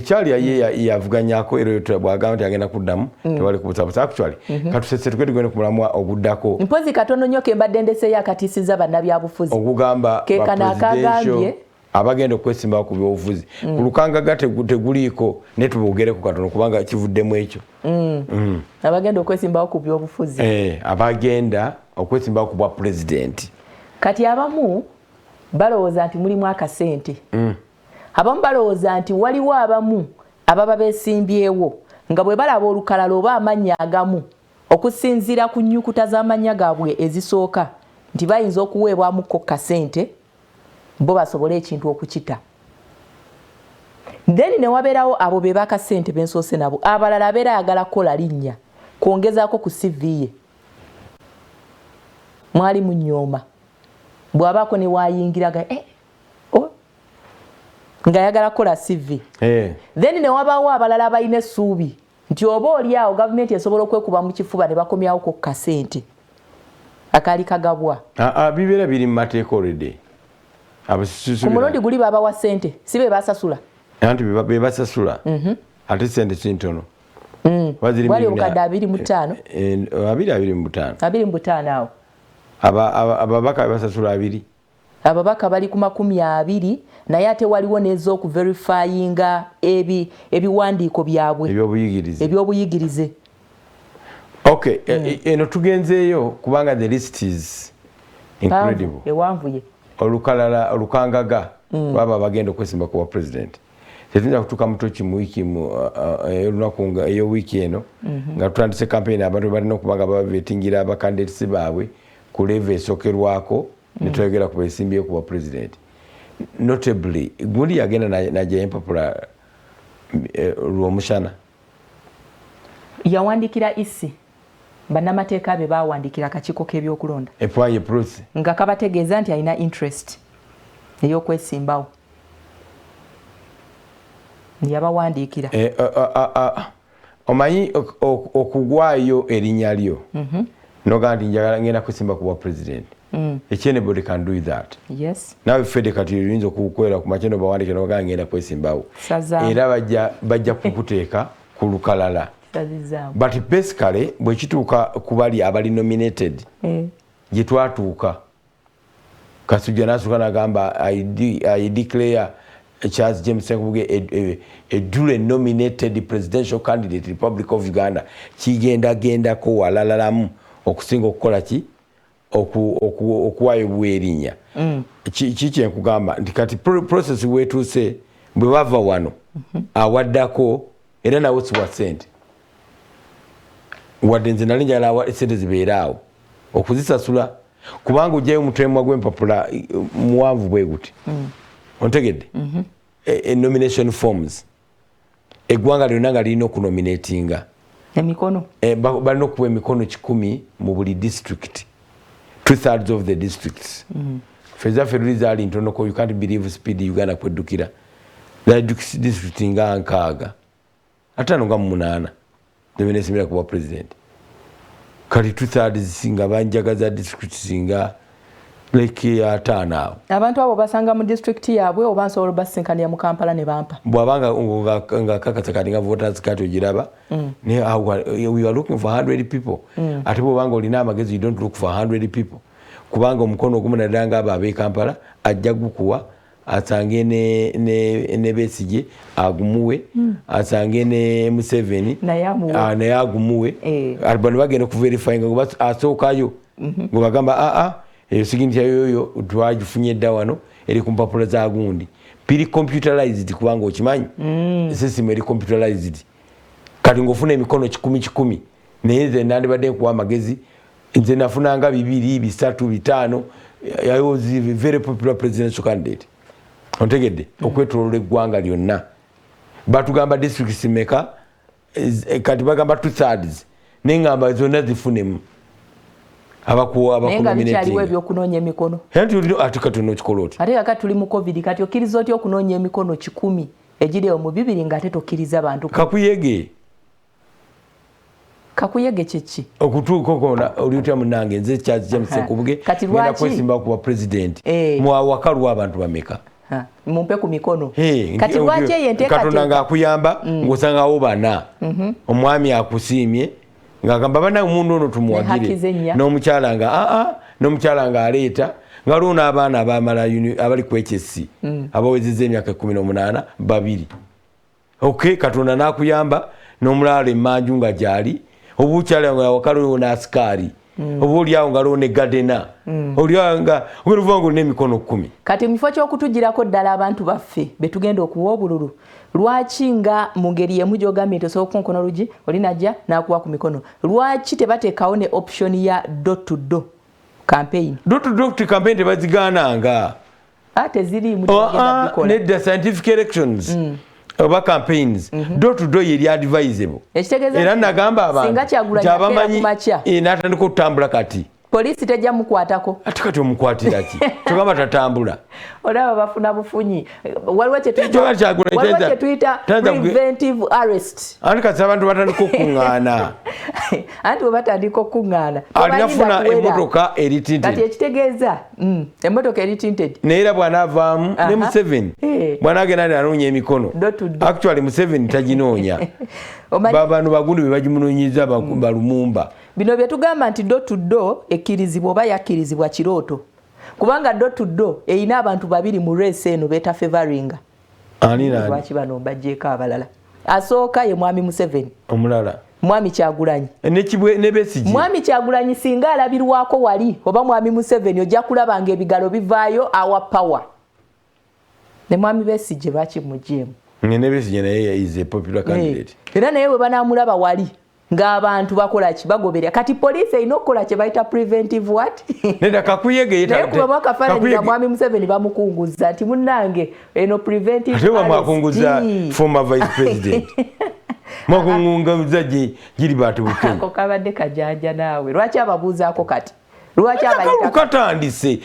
kyali ye yavuganyako era bwagamba nti agenda kuddamu tewali kubusabusa actually katusese tugende ku mulamwa oguddako mpozi katono nnyo ke mbadde ndeseeyo akatiisiza bannabyabufuzi okugamba kekano akagambye abagenda okwesimbawo ku byobufuzi ku lukangaga teguliiko ne tubogereko katono kubanga kivuddemu ekyo abagenda okwesimbawo ku byobufuzi abagenda okwesimbawo ku bwa pulezidenti kati abamu balowooza nti mulimu akasente abamu balowooza nti waliwo abamu ababa beesimbyewo nga bwe balaba olukalala oba amannya agamu okusinziira ku nnyukuta z'amannya gaabwe ezisooka nti bayinza okuweebwamuko kasente bo basobole ekintu okukita. Then ne wabeerawo abo be bakasente bensoose nabo abalala abeera ayagala kukola linnya kwongezaako ku CV ye mwali munyooma bw'abaako ne waayingiraga nga yagala kukola CV. Then ne wabaawo abalala abalina essuubi nti oba oli awo gavumenti esobola okwekuba mu kifuba ne bakomyawoko ku kasente akaali kagabwa. Bibeera biri mu mateeka olwedde. Ku mulundi guli babawa ssente si be basasula anti be basasula ate ssente kintono wali obukadde 25 awo ababaka basasula 2 ababaka bali ku 20 naye ate waliwo n'ez'okuverifyinga ebiwandiiko byabwe ebyobuyigirize. Okay, eno tugenzeeyo kubanga the list is incredible. Ewanvuye olukalala olukangaga baba bagenda okwesimba ku president tetujja kutuuka mutoki mu wiiki olunaku eyo wiiki eno nga tutandise campaign abantu balina okubanga babetingira abakandidates baabwe ku level esookerwako ne twayogera ku beesimbyeyo ku president. Notably gundi yagenda najja empapula lw'omushana yawandikira isi bannamateeka be baawandikira akakiiko k'ebyokulonda epwaye prose nga kabategeeza nti alina interest ey'okwesimbawo yabawandiikira omanyi okugwayo erinnya lyo nogaa nti njagala ngenda kwesimba ku bwa president anybody can do that. Yes. Nawe fede kati oyinza okukwera ku makeno bawandike nogaa ngenda kwesimbawo era bajja kukuteeka ku lukalala. But basically bwe kituuka ku bali abali nominated gye twatuuka Kasujja n'asooka n'agamba I declare Charles James Ssenkubuge a duly nominated presidential candidate Republic of Uganda kigendagendako walalalamu okusinga okukola ki okuwayo bwerinnya kiki enkugamba nti kati process wetuuse bwe bava wano awaddako era nawe siwa ssente wadde nze nali njagala esente zibeeraawo okuzisasula kubanga ojjayo mutemwa gw'empapula muwanvu bwe guti ontegedde nomination forms eggwanga lyonna nga lirina okunominatinga emikono balina okuwa emikono 10 mu buli district 2/3 of the districts fezaffe luli zaali ntonoko you can't believe speed Uganda kweddukira district nga 6 atano nga 8 nebenesimira kuba president kali 2/3 nga banjagaza district singa like atano awo abantu abo basanga mu district yaabwe oba nsobola basinkania mu Kampala ne bampa bwabanga nga kakasa kati nga voters card ogiraba ne we are looking for 100 people ate bwabanga olina amagezi you don't look for 100 people kubanga omukono ogumu naddala nga abo ab'e Kampala ajja gukuwa asange ne Besigye agumuwe asange ne Museveni naye agumuwe bano bagenda okuverifyinga ngo asookayo ngo bagamba eyo significa yoyo twagifunye dda wano eri ku mpapula za gundi piri computerized kubanga okimanyi system eri computerized kati ng'ofuna emikono 10 naye nze nandibadde nkuwa amagezi nze nafunanga 2 3 5 I was a very popular presidential candidate ontegedde okwetoloola eggwanga lyonna batugamba districts meka kati bagamba 2/3 nengamba zonna zifunemu abakunominatinga ebyokunoonya emikono ate kati onokikola oti ate kakati tuli mu covid kati okkiriza otya okunoonya emikono 10 egiri mu 2 ng'ate tokkiriza bantu kakuyege kakuyege chichi okutuuka kona oliutya munange nze kyazi jamse kubuge ngenda kwesimba kuba president mwa wakalu abantu bameka mumpe ku mikono kati lwaki yenteka Katonda ngakuyamba ngosangawo bana omwami akusimye ngagamba bana umuntu ono tumuwagire n'omukyala nga n'omukyala nga aleeta nga luna abaana abamala abali kwekesi abawezezza emyaka 18 babiri okay Katonda nakuyamba n'omulala emmanju nga gyali obukyala nga wakalu na askari obuli awo nga lone gadena oli nga weruvango n'emikono 10 kati mifo ky'okutugirako ddala abantu baffe betugenda okuwa obululu lwaki nga mu ngeri yemu gy'ogambye nti osobola okunkono lugi olinajja n'akuwa ku mikono lwaki tebateekawo ne option ya door to door campaign campaign tebazigaananga ate zirimu nedda scientific elections oba campaigns door to door yeri advisable era nagamba abantu kyabamanyi n'atandika okutambula kati polisi tejja mukwatako ate kati omukwatira ki tugamba tatambula olaba bafuna bufunyi waliwo kye tuyita preventive arrest anti kati abantu batandika okuŋŋaana anti bwe batandika okuŋŋaana alinafuna emmotoka eritinted kati ekitegeeza emmotoka eritinted naye era bw'anaavaamu ne Museveni bw'anaagenda nanoonya emikono actually Museveni taginoonya bano bagundi be bagimunoonyeza balumumba bino bye tugamba nti door to door ekkirizibwa oba yakkirizibwa kirooto kubanga door to door eyina abantu babiri mu race eno beta favoringa lwaki bano mbajjeeko abalala asooka ye mwami Museveni omulala mwami Kyagulanyi ne Besigye mwami Kyagulanyi singa alabirwako wali oba mwami Museveni ojja kulabanga ebigalo bivaayo awa power ne mwami Besigye bakimugyeemu ne Besigye naye is a popular candidate era naye bwe banaamulaba wali ng'abantu bakola ki bagoberera kati police erina okukola kye bayita preventive what neda kakuyege naye kuba mwakafaananyi nga mwami Museveni bamukunguza nti munnange eno preventive ate bamwakunguza former vice president mwakunguza giri baatu bukenya ako kabadde kajanja naawe lwaki ababuuzaako kati katandise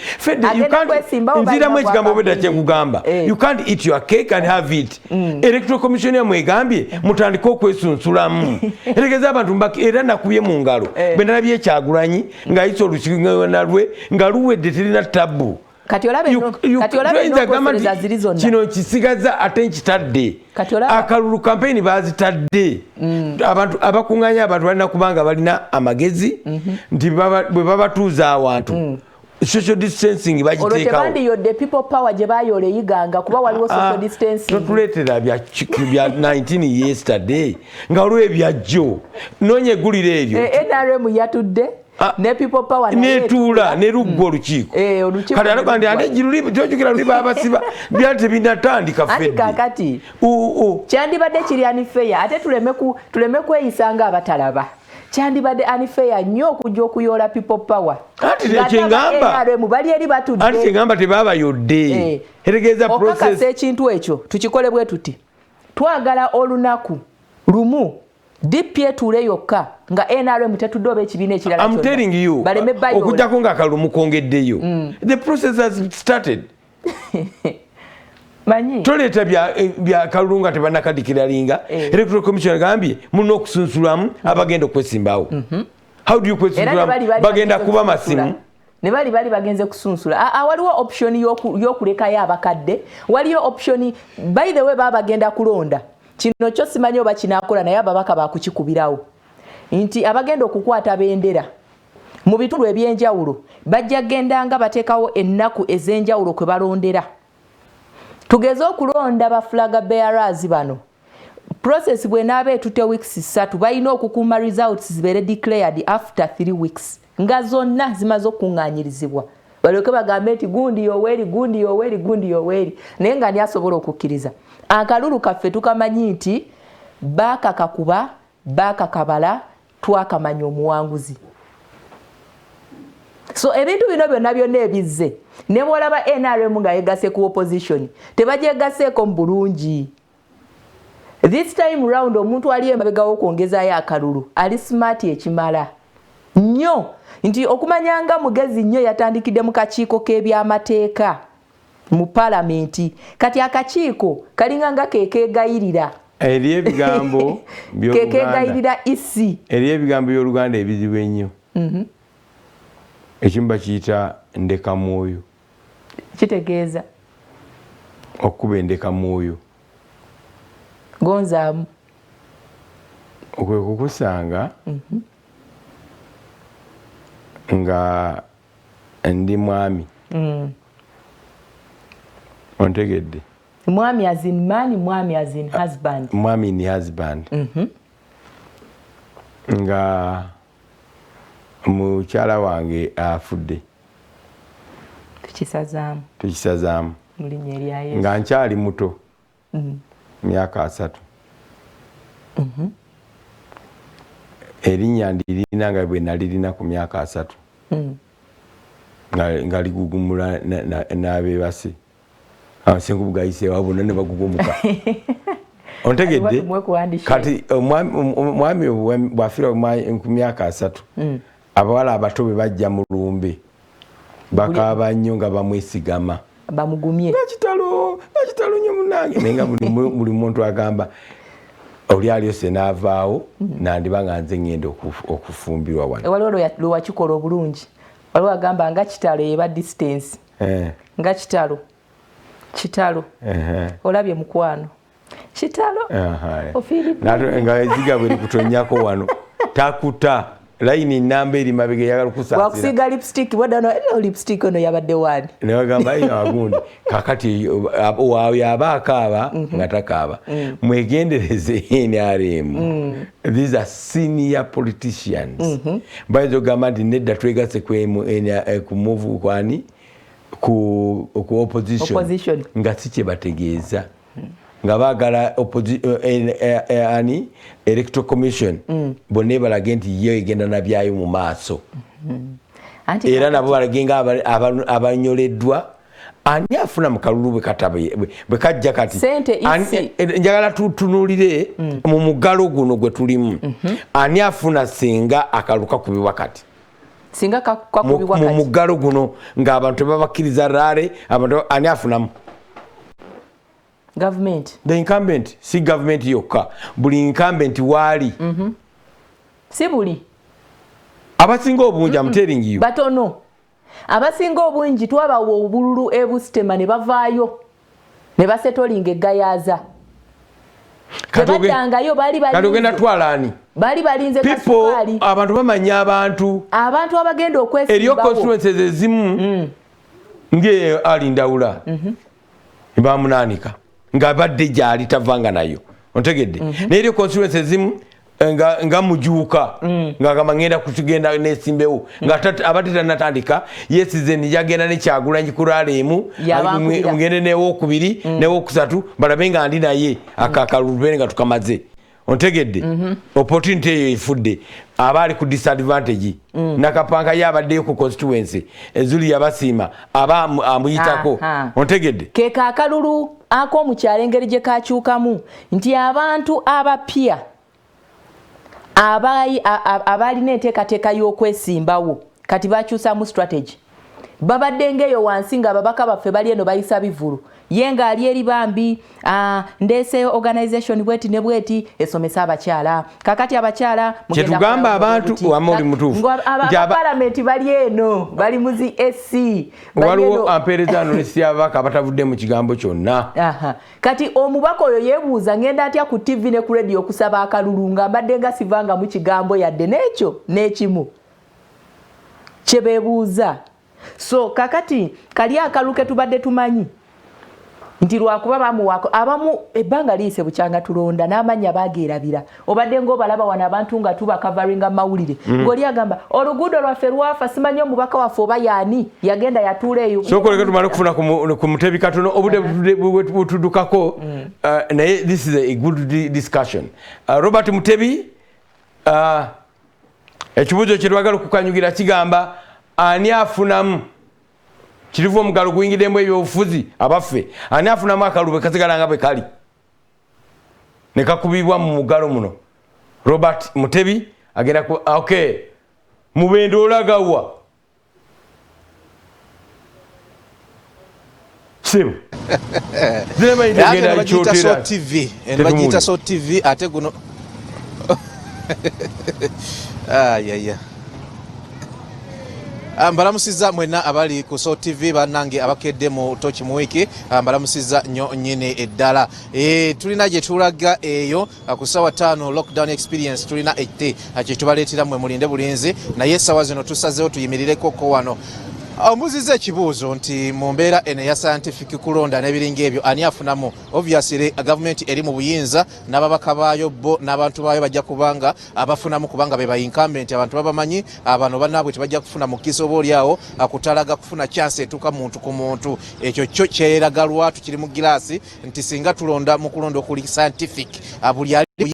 nziramu ekigambo bwedda kyekugamba you can't eat your cake and have it electoral commission yamwegambye mutandike okwesunsulamu eregeza abantu era nakubye mu ngalo bwe nalabye Ekyagulanyi ng'ayisa olukiina lwe nga luwedde terina tabu kati olabe ziri zonna kino kisigaza ate nkitadde akalulu campaign bazitadde abantu abakuŋŋaanya abantu balina kubanga balina amagezi nti bwe babatuuza awantu social distancing bagiteekawo the people power gye bayoola eyiganga kuba waliwo social distancing totuleetera bya 19 yesterday nga waliwo ebyajjo noonya egguliro eryo NRM yatudde ne people power netuula ne luggo olukiiko kati alagandi ate gyojukira luli babasiba byali tebinatandika fedde kakati kyandibadde kiri unfair ate tuleme kweyisanga abatalaba kyandibadde unfair nnyo okujja okuyoola people power bali eri batudde anti kyengamba tebabayodde etegeeza okakasa ekintu ekyo tukikole bwe tuti twagala olunaku lumu DP etuule yokka nga NRM tetudde oba ekibiina ekirala I'm telling you okujjako nga akalumu kongeddeyo the process has started manyi toleeta bya kalulu nga tebanakadikiralinga electoral commission agambye mulina okusunsulamu abagenda okwesimbawo how do you kwesunsulamu bagenda kuba masimu ne bali bagenze kusunsula waliwo option y'okulekayo abakadde waliyo option by the way bagenda kulonda kino kyo simanyi oba kinaakola naye ababaka bakukikubirawo nti abagenda okukwata bendera mu bitundu ebyenjawulo bajja gendanga bateekawo ennaku ez'enjawulo kwe balondera tugeze okulonda ba flag bearers bano process bwenaaba etute weeks 3 balina okukuuma results zibeere declared after 3 weeks nga zonna zimaze okuŋŋaanyirizibwa balyoke bagambe nti gundi yoweeri naye nga nyasobola okukkiriza akalulu kaffe tukamanyi nti baakakakuba baakakabala twakamanya omuwanguzi so ebintu bino byonna ebizze ne bwolaba NRM nga yegase ku opposition tebagyegaseeko mu bulungi this time round omuntu ali emabegawo okwongezaayo akalulu ali smart ekimala nnyo nti okumanyanga mugezi nnyo yatandikidde mu kakiiko k'ebyamateeka mu palamenti kati akakiiko kalinga nga kekeegayirira Eriye bigambo by'Oluganda. Kekegayirira isi. Eriye bigambo by'Oluganda ebizibu ennyo. Ekimu bakiyita ndekamwoyo. Kitegeeza. Okuba endekamwoyo. Gonzaamu. Okwe kukusanga nga ndi mwami. Ontegedde. Mwami as in man, mwami as in husband. Mwami ni husband. Nga mukyala wange afudde. Tukisazaamu. Mulinnya erya Yesu. Nga nkyali muto. Myaka 3. Erinnya ndirina nga bwe nalirina ku myaka 3. Nga ligugumula n'abeebase. Senkubugayise wabona ne bagugumuka. Ontegedde kati mwami bwafira ku myaka 3. Abawala abato be bajja mu lumbe bakaba nnyo nga bamwesigama bamugumye nakitalo nnyo munange nenga buli muntu agamba oli aliyose n'avaawo nandiba nga nze ngenda okufumbirwa wano. Waliwo lwe wakikola obulungi. Waliwo agamba nga kitalo eba distance. Nga kitalo. Olabye mukwano. Kitalo. Nga eziga bwe likutonnyako wano. Takuta. Line namba eri mabege yagala kusasira. Wakusiga lipstick boda no lipstick ono yabadde wani. Ne wagamba yo agundi. Kakati waawe abakaaba ngatakaaba. Mwegendereze NRM. These are senior politicians. Bayo gamba ndi nedda twegase ku move kwani ku opposition. Nga siche bategeeza. Nga bagala electoral commission bone balage nti ye egenda na byayo mu maaso. Era nabo balagenga abanyoleddwa ani afuna mu kalulu bwe katabe bwe kajja kati njagala tutunulire mu mugalo guno gwe tulimu. Ani afuna singa akaluka kubibwa kati singa kakubibwa kati mu mugalo guno ng'abantu babakiriza rare abantu ani afunamu. Government. The incumbent, si government yokka. Buli incumbent wali. Si buli. Abasinga obungi, I'm telling you. Batono. Abasinga obungi twabawa obululu ebusitema ne bavaayo. Ne basetolinga eggayaaza. Tebatangayo bali balinze. Kati ogenda twalaani. Bali balinze kasukali. People, abantu bamanya abantu. Abantu abagenda okwesimbawo. Eriyo constituencies ezimu. Nge alindawula. Bamunaanika. Nga badde gyali tavanga nayo. Ontegedde. N'eri constituency ezimu nga mujuuka nga ngenda kutugenda n'esimbewo nga abateta natandika yesize nijagenda ne Kyagulanyi Kuraleemu mugende n'ewokubiri n'ewokusatu balabe nga ndi naye akakalubere nga tukamaze. Ontegedde. Opportunity eyo efudde abali ku disadvantage nakapanga yabaddeyo ku constituency ezuli yabasiima aba amuyitako. Ontegedde. Keka akalulu ak'omukyalo engeri gye kakyukamu nti abantu abapya abalina enteekateeka y'okwesimbawo kati bakyusamu strategy babadde ngeyo wansi nga ababaka baffe bali eno bayisa bivulu ye ng'ali eri bambi ndeese organization bweti ne bweti esomesa abakyala kakati abakyala kyetugamba abantu wamuli mutuufu abapalamenti bali eno bali muzi SC waliwo ampeereza nonesi ababaka abatavudde mu kigambo kyonna. Kati omubaka oyo yeebuuza ngenda atya ku TV ne ku radio okusaba akalulu nga mbadde nga sivanga mu kigambo yadde n'ekyo n'ekimu kye beebuuza. So kakati kali akaluke tubadde tumanyi nti lwakuba bamuwako abamu ebbanga liise bukyanga tulonda n'amanya bageerabira obadde ng'obalaba wano abantu nga tuba coveringa mawulire ng'oli agamba oluguudo lwaffe lwafa simanyi omubaka waffe oba yaani yagenda yatuula eyo. Sokoleka tumale kufuna ku mutebi katono obudde butudukako naye this is a good discussion. Robert Mutebi ekibuuzo kye twagala okukanyugira kigamba ani afunamu kirivu omugalo guyingiddemu ebyobufuzi abaffe ani afunamu akalulu kasigala nga bwe kali ne kakubibwa mu mugalo muno. Robert Mutebi agenda ku okay mubende olagawa Sibu. Zema idegera chotera TV. Enbagita so TV ate guno. Yeah. Mbalamusiza mwena abali ku So TV banange abakedde mu tochi mu wiki mbalamusiza nnyo nyine eddala tulina gye tulaga eyo ku sawa 5 lockdown experience tulina ette akitubaleetera mwe mulinde bulinzi naye sawa zino tusazeewo tuyimirireko ko wano Ombuziza ekibuuzo nti mu mbeera eno ya scientific kulonda n'ebiringa ebyo ani afunamu obviously government eri mu buyinza n'ababaka baayo bo n'abantu baayo bajja kubanga abafunamu kubanga be ba incumbent abantu babamanyi abantu banaabwe tebajja kufuna mukiso boolyawo akutalaga kufuna chance etuuka muntu ku muntu ekyo kyo kyeraga lwatu kiri mu giraasi nti singa tulonda mu kulonda okuli scientific buli ali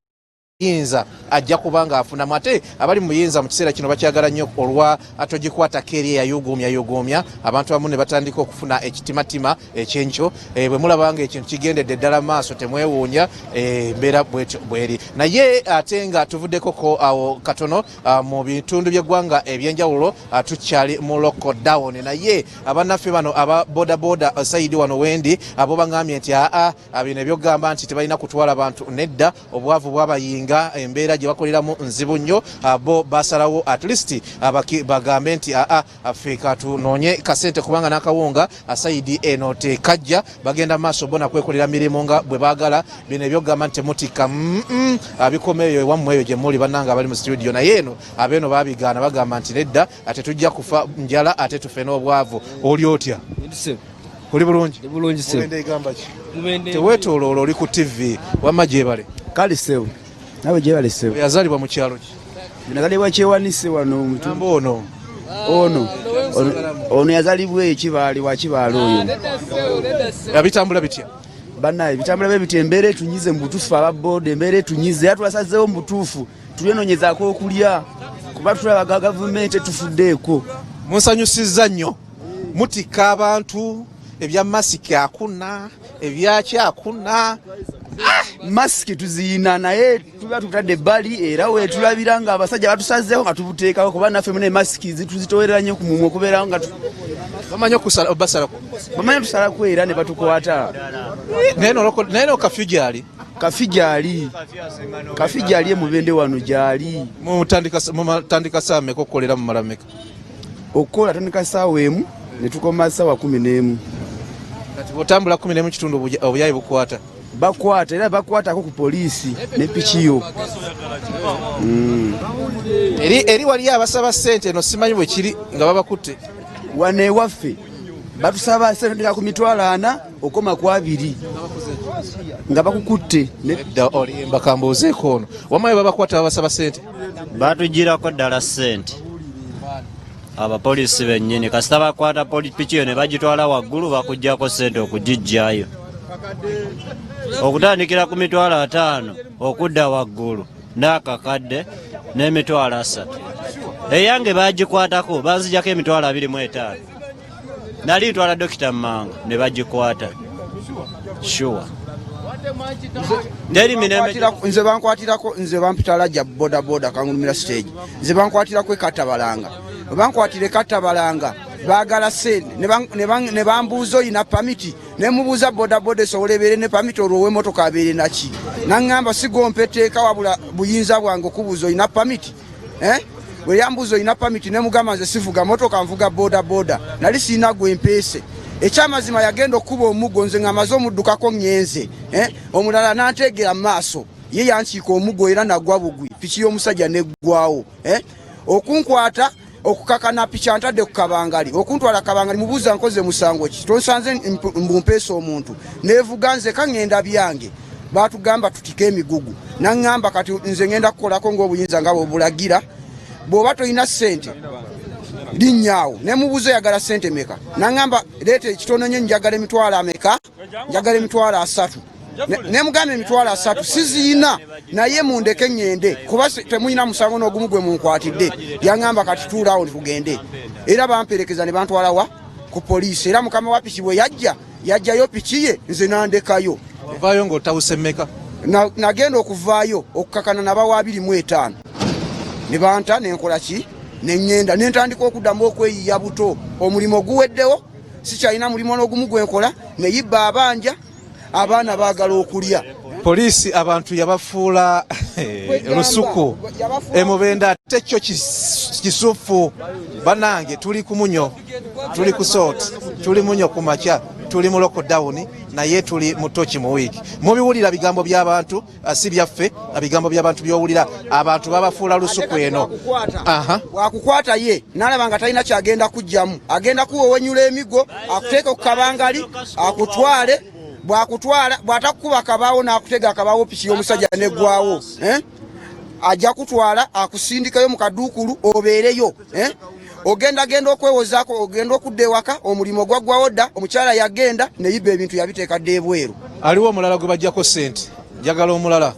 yinza ajja kubanga afuna mate abali muyinza mu kiseera kino bakyagala nnyo olwa atogikwata keri ya yugumya abantu abamu ne batandika okufuna ekitimatima ekyencho bwe mulabanga ekintu kigendedde ddala maaso temwewuunya mbeera bweri naye ate nga tuvuddeko ko awo katono mu bitundu by'eggwanga ebyenjawulo tukyali mu lockdown naye abannaffe bano aba boda saidi wano wendi abo bangambye nti bino ebyogamba nti tebalina kutwala abantu nedda obwavu bwabayinga embeera gye bakoleramu nzibu nnyo bo basalawo at least bagambe nti Afrika tunoonye kasente kubanga n'akawunga asaidi eno tekajja bagenda maaso bona kwekolera mirimu nga bwe baagala bino ebyogamba nti temutika abikomeeyo ewammwe eyo gye muli bannanga abali mu studio naye eno abeeno baabigaana bagamba nti nedda ate tujja kufa njala ate tufe n'obwavu oli otya oli bulungi egamba ki teweetooloola oli ku TV wamma gyebale kale sewo nawe gye balese yazalibwa mu kyalo ki nazalibwa kyewanise wano mutumbo ono yazalibwa ekibaali wa kibaali oyo yabitambula bitya bannaye bitambula bebiti embeera tunyize mu butuufu ababooda embeera etunyize yatulasazeewo mu butuufu tulyenonyezaako okulya kuba tulabaga gavumenti etufuddeeko munsanyusizza nnyo mutikka abantu ebya masiki akuna ebyaki akuna masiki tuziyina naye tuba tutadde ebbali era wetulabira nga abasajja batusazeewo nga tubuteekawo kuba naffe mune masiki tuzitowerera nnyo ku mumwe okubeerawo nga bamanyi basalako bamanyi tusalako era ne batukwata naye no kafyu gyali kafyu gyali emubende wano gyali mutandika saa meka okukolera mu malameka okukola tandika saawa emu ne tukoma saawa 11 kati bwotambula 11 kitundu obuyayi bukwata bakwata era bakwatako ku poliisi ne pikiyo eri wali abasaba ssente eno simanyi bwe kiri nga babakutte wane waffe batusaba ssente ku mitwalo 4 okoma ku 2 nga bakukutte nedda olimba kambuuzeeko ono wamaye babakwata babasaba ssente batugirako ddala ssente abapoliisi bennyini kasita bakwata pikiyo ne bagitwala waggulu bakuggyako ssente okugijjayo okutandikira ku mitwalo 5 okudda waggulu n'akakadde n'emitwalo 3 eyange bagikwatako banzijako emitwalo 25 nali ntwala dokita Mmanga ne bagikwata sure nze bankwatirako nze bampitalaja boda kangulumira stage nze bankwatirako ekatabalanga bankwatire katabalanga bagala sente ne bambuuza oyina pamiti ne mubuuza boda esobola ebeere ne pamiti olwo ow'emmotoka abeere naki naŋŋamba sigompeteeka wabula buyinza bwange okubuuza oyina pamiti bwe yambuuza oyina pamiti ne mugamba nze sivuga motoka nvuga boda nali siina gwe mpeese ekyamazima yagenda okuba omuggo nze nga maze omuddukako ŋŋenze omulala n'anteegera mu maaso ye yankiika omuggo era nagwa bugwi piki y'omusajja neggwawo okunkwata okukakana piki antadde ku kabangali okuntwala kabangali mubuuza nkoze musango ki tonsanze mbumpeesa omuntu neevuga nze kaŋŋenda byange baatugamba tutike emigugu naŋŋamba kati nze ŋŋenda kukolako ng'obuyinza nga bwobulagira bw'oba tolina ssente linnyawo ne mubuuza yagala ssente meka naŋŋamba leeta ekitono nnyo njagala emitwalo ameka njagala emitwalo 3 ne mugamba emitwalo 3 siziyina naye mundeke ŋŋende kuba temuyina musango n'ogumu gwe munkwatidde yaŋŋamba kati tuulaawo tugende era bamperekeza ne bantwalawa ku poliisi era mukama wa piki bwe yajjayo piki ye nze nandekayo ovaayo ng'otawuse mmeka nagenda okuvaayo okukakana nabawa 25 ne banta nenkola ki neŋŋenda nentandika okuddamu okweyiya buto omulimu guweddewo sikyalina mulimu n'ogumu gwenkola neyibba abanja abaana baagala okulya. Poliisi abantu yabafuula lusuku Mubende ate kyo kisufu banange tuli ku munyo tuli ku sort tuli munyo ku makya tuli mu lockdown naye tuli mu tochi mu week mubiwulira bigambo by'abantu si byaffe bigambo by'abantu byowulira abantu babafuula lusuku eno wakukwata ye nalaba nga talina kyagenda kujjamu agenda kuwowenyula emigo akuteeka ku kabangali akutwale bwakutwala bwatakuba kabaawo n'akutega akabaawo piki y'omusajja neggwawo ajja kutwala akusindikayo mu kaduukulu obeereyo ogenda okwewozaako ogenda okudda ewaka omulimu gwaggwawo dda omukyala yagenda neyibba ebintu yabiteeka dda ebweru. Aliwo omulala gwe bajjako ssente njagala omulala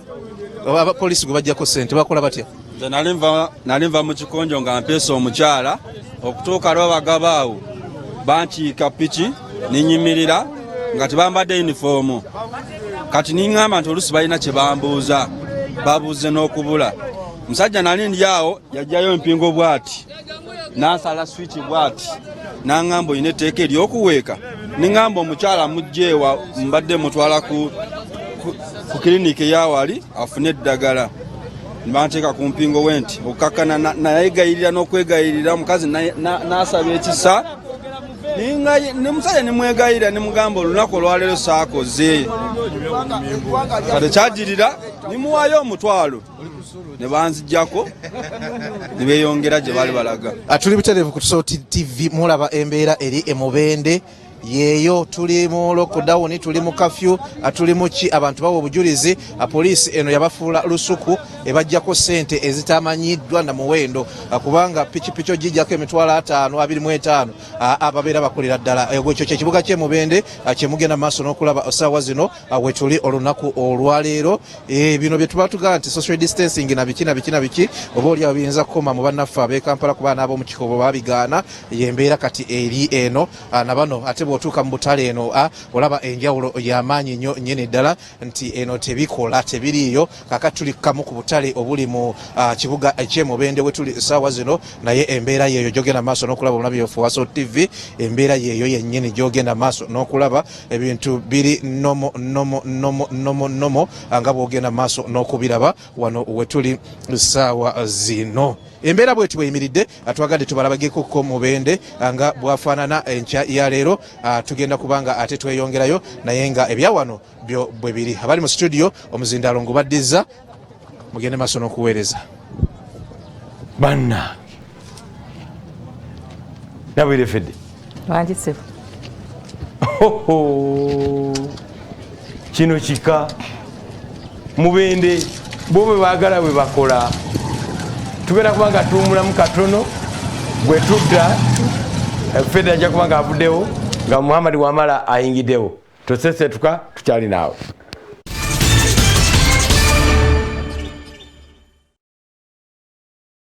abapoliisi gwe bajjako ssente bakola batya? Nze nali nva mu kikonjo nga mpeesa omukyala okutuuka lwe bagabaawo bankiika piki ninyimirira nga tebambadde uniform kati niŋŋamba nti oluusi balina kye bambuuza babuuze n'okubula. Musajja nali ndi awo yajjayo empingo bw'ati n'asala switch bw'ati n'aŋŋamba olina etteeka ery'okuweeka niŋŋamba omukyala mujjeewa mbadde mutwala ku kiriniki eyawali afune eddagala banteeka ku mpingo we nti okukakkana nayegayirira n'okwegayirira omukazi n'asaba ekisa nemusajja nemwegayirira nemugamba olunaku olwaleero saakoze kale kyajirira nimuwayo omutwalo ne banzijjako ne beeyongera gye baali balaga. Tuli butereevu ku Salt TV mulaba embeera eri Mubende yeeyo tuli mu lockdown tuli mu curfew tuli mu ki abantu bawo obujulizi poliisi eno yabafuula lusuku ebajjako ssente ezitamanyiddwa na muwendo kubanga pikipiki gijjako emitwalo 525 ababeera bakolera ddala ekyo kyekibuga ky'e Mubende kyemugenda maaso n'okulaba essaawa zino wetuli olunaku olwaleero bino bye tuba tugamba nti social distancing na biki oba oliawo biyinza kukoma mu bannaffe ab'e Kampala kuba n'ab'omu Kikobo babigaana yembeera kati eri eno na bano ate otuuka mu butale eno olaba enjawulo y'amaanyi nnyo nnyini ddala nti eno tebikola tebiriiyo kakati tuli kamu ku butale obuli mu kibuga eky'e Mubende we tuli essaawa zino naye embeera yeeyo gyogenda maaso n'okulaba omulabi waffe wa Salt TV embeera yeeyo yennyini gyogenda maaso n'okulaba ebintu biri nomo nga bwogenda maaso n'okubiraba wano we tuli essaawa zino. Embeera bweti bweyimiridde twagadde tubalabageko ko Mubende nga bwafaanana enkya ya leero tugenda kubanga ate tweyongerayo naye nga ebyawano byo bwe biri. Abali mu studio omuzindaalo ngubaddiza mugende maaso n'okuweereza banna nabwire fedde wanjise kino kika Mubende bo bwe baagala bwe bakola tugenda kubanga tuwumulamu katono gwe tudda fedde ajja kubanga avuddewo nga Muhammad wamala ayingiddewo tosesetuka tukyali naawe.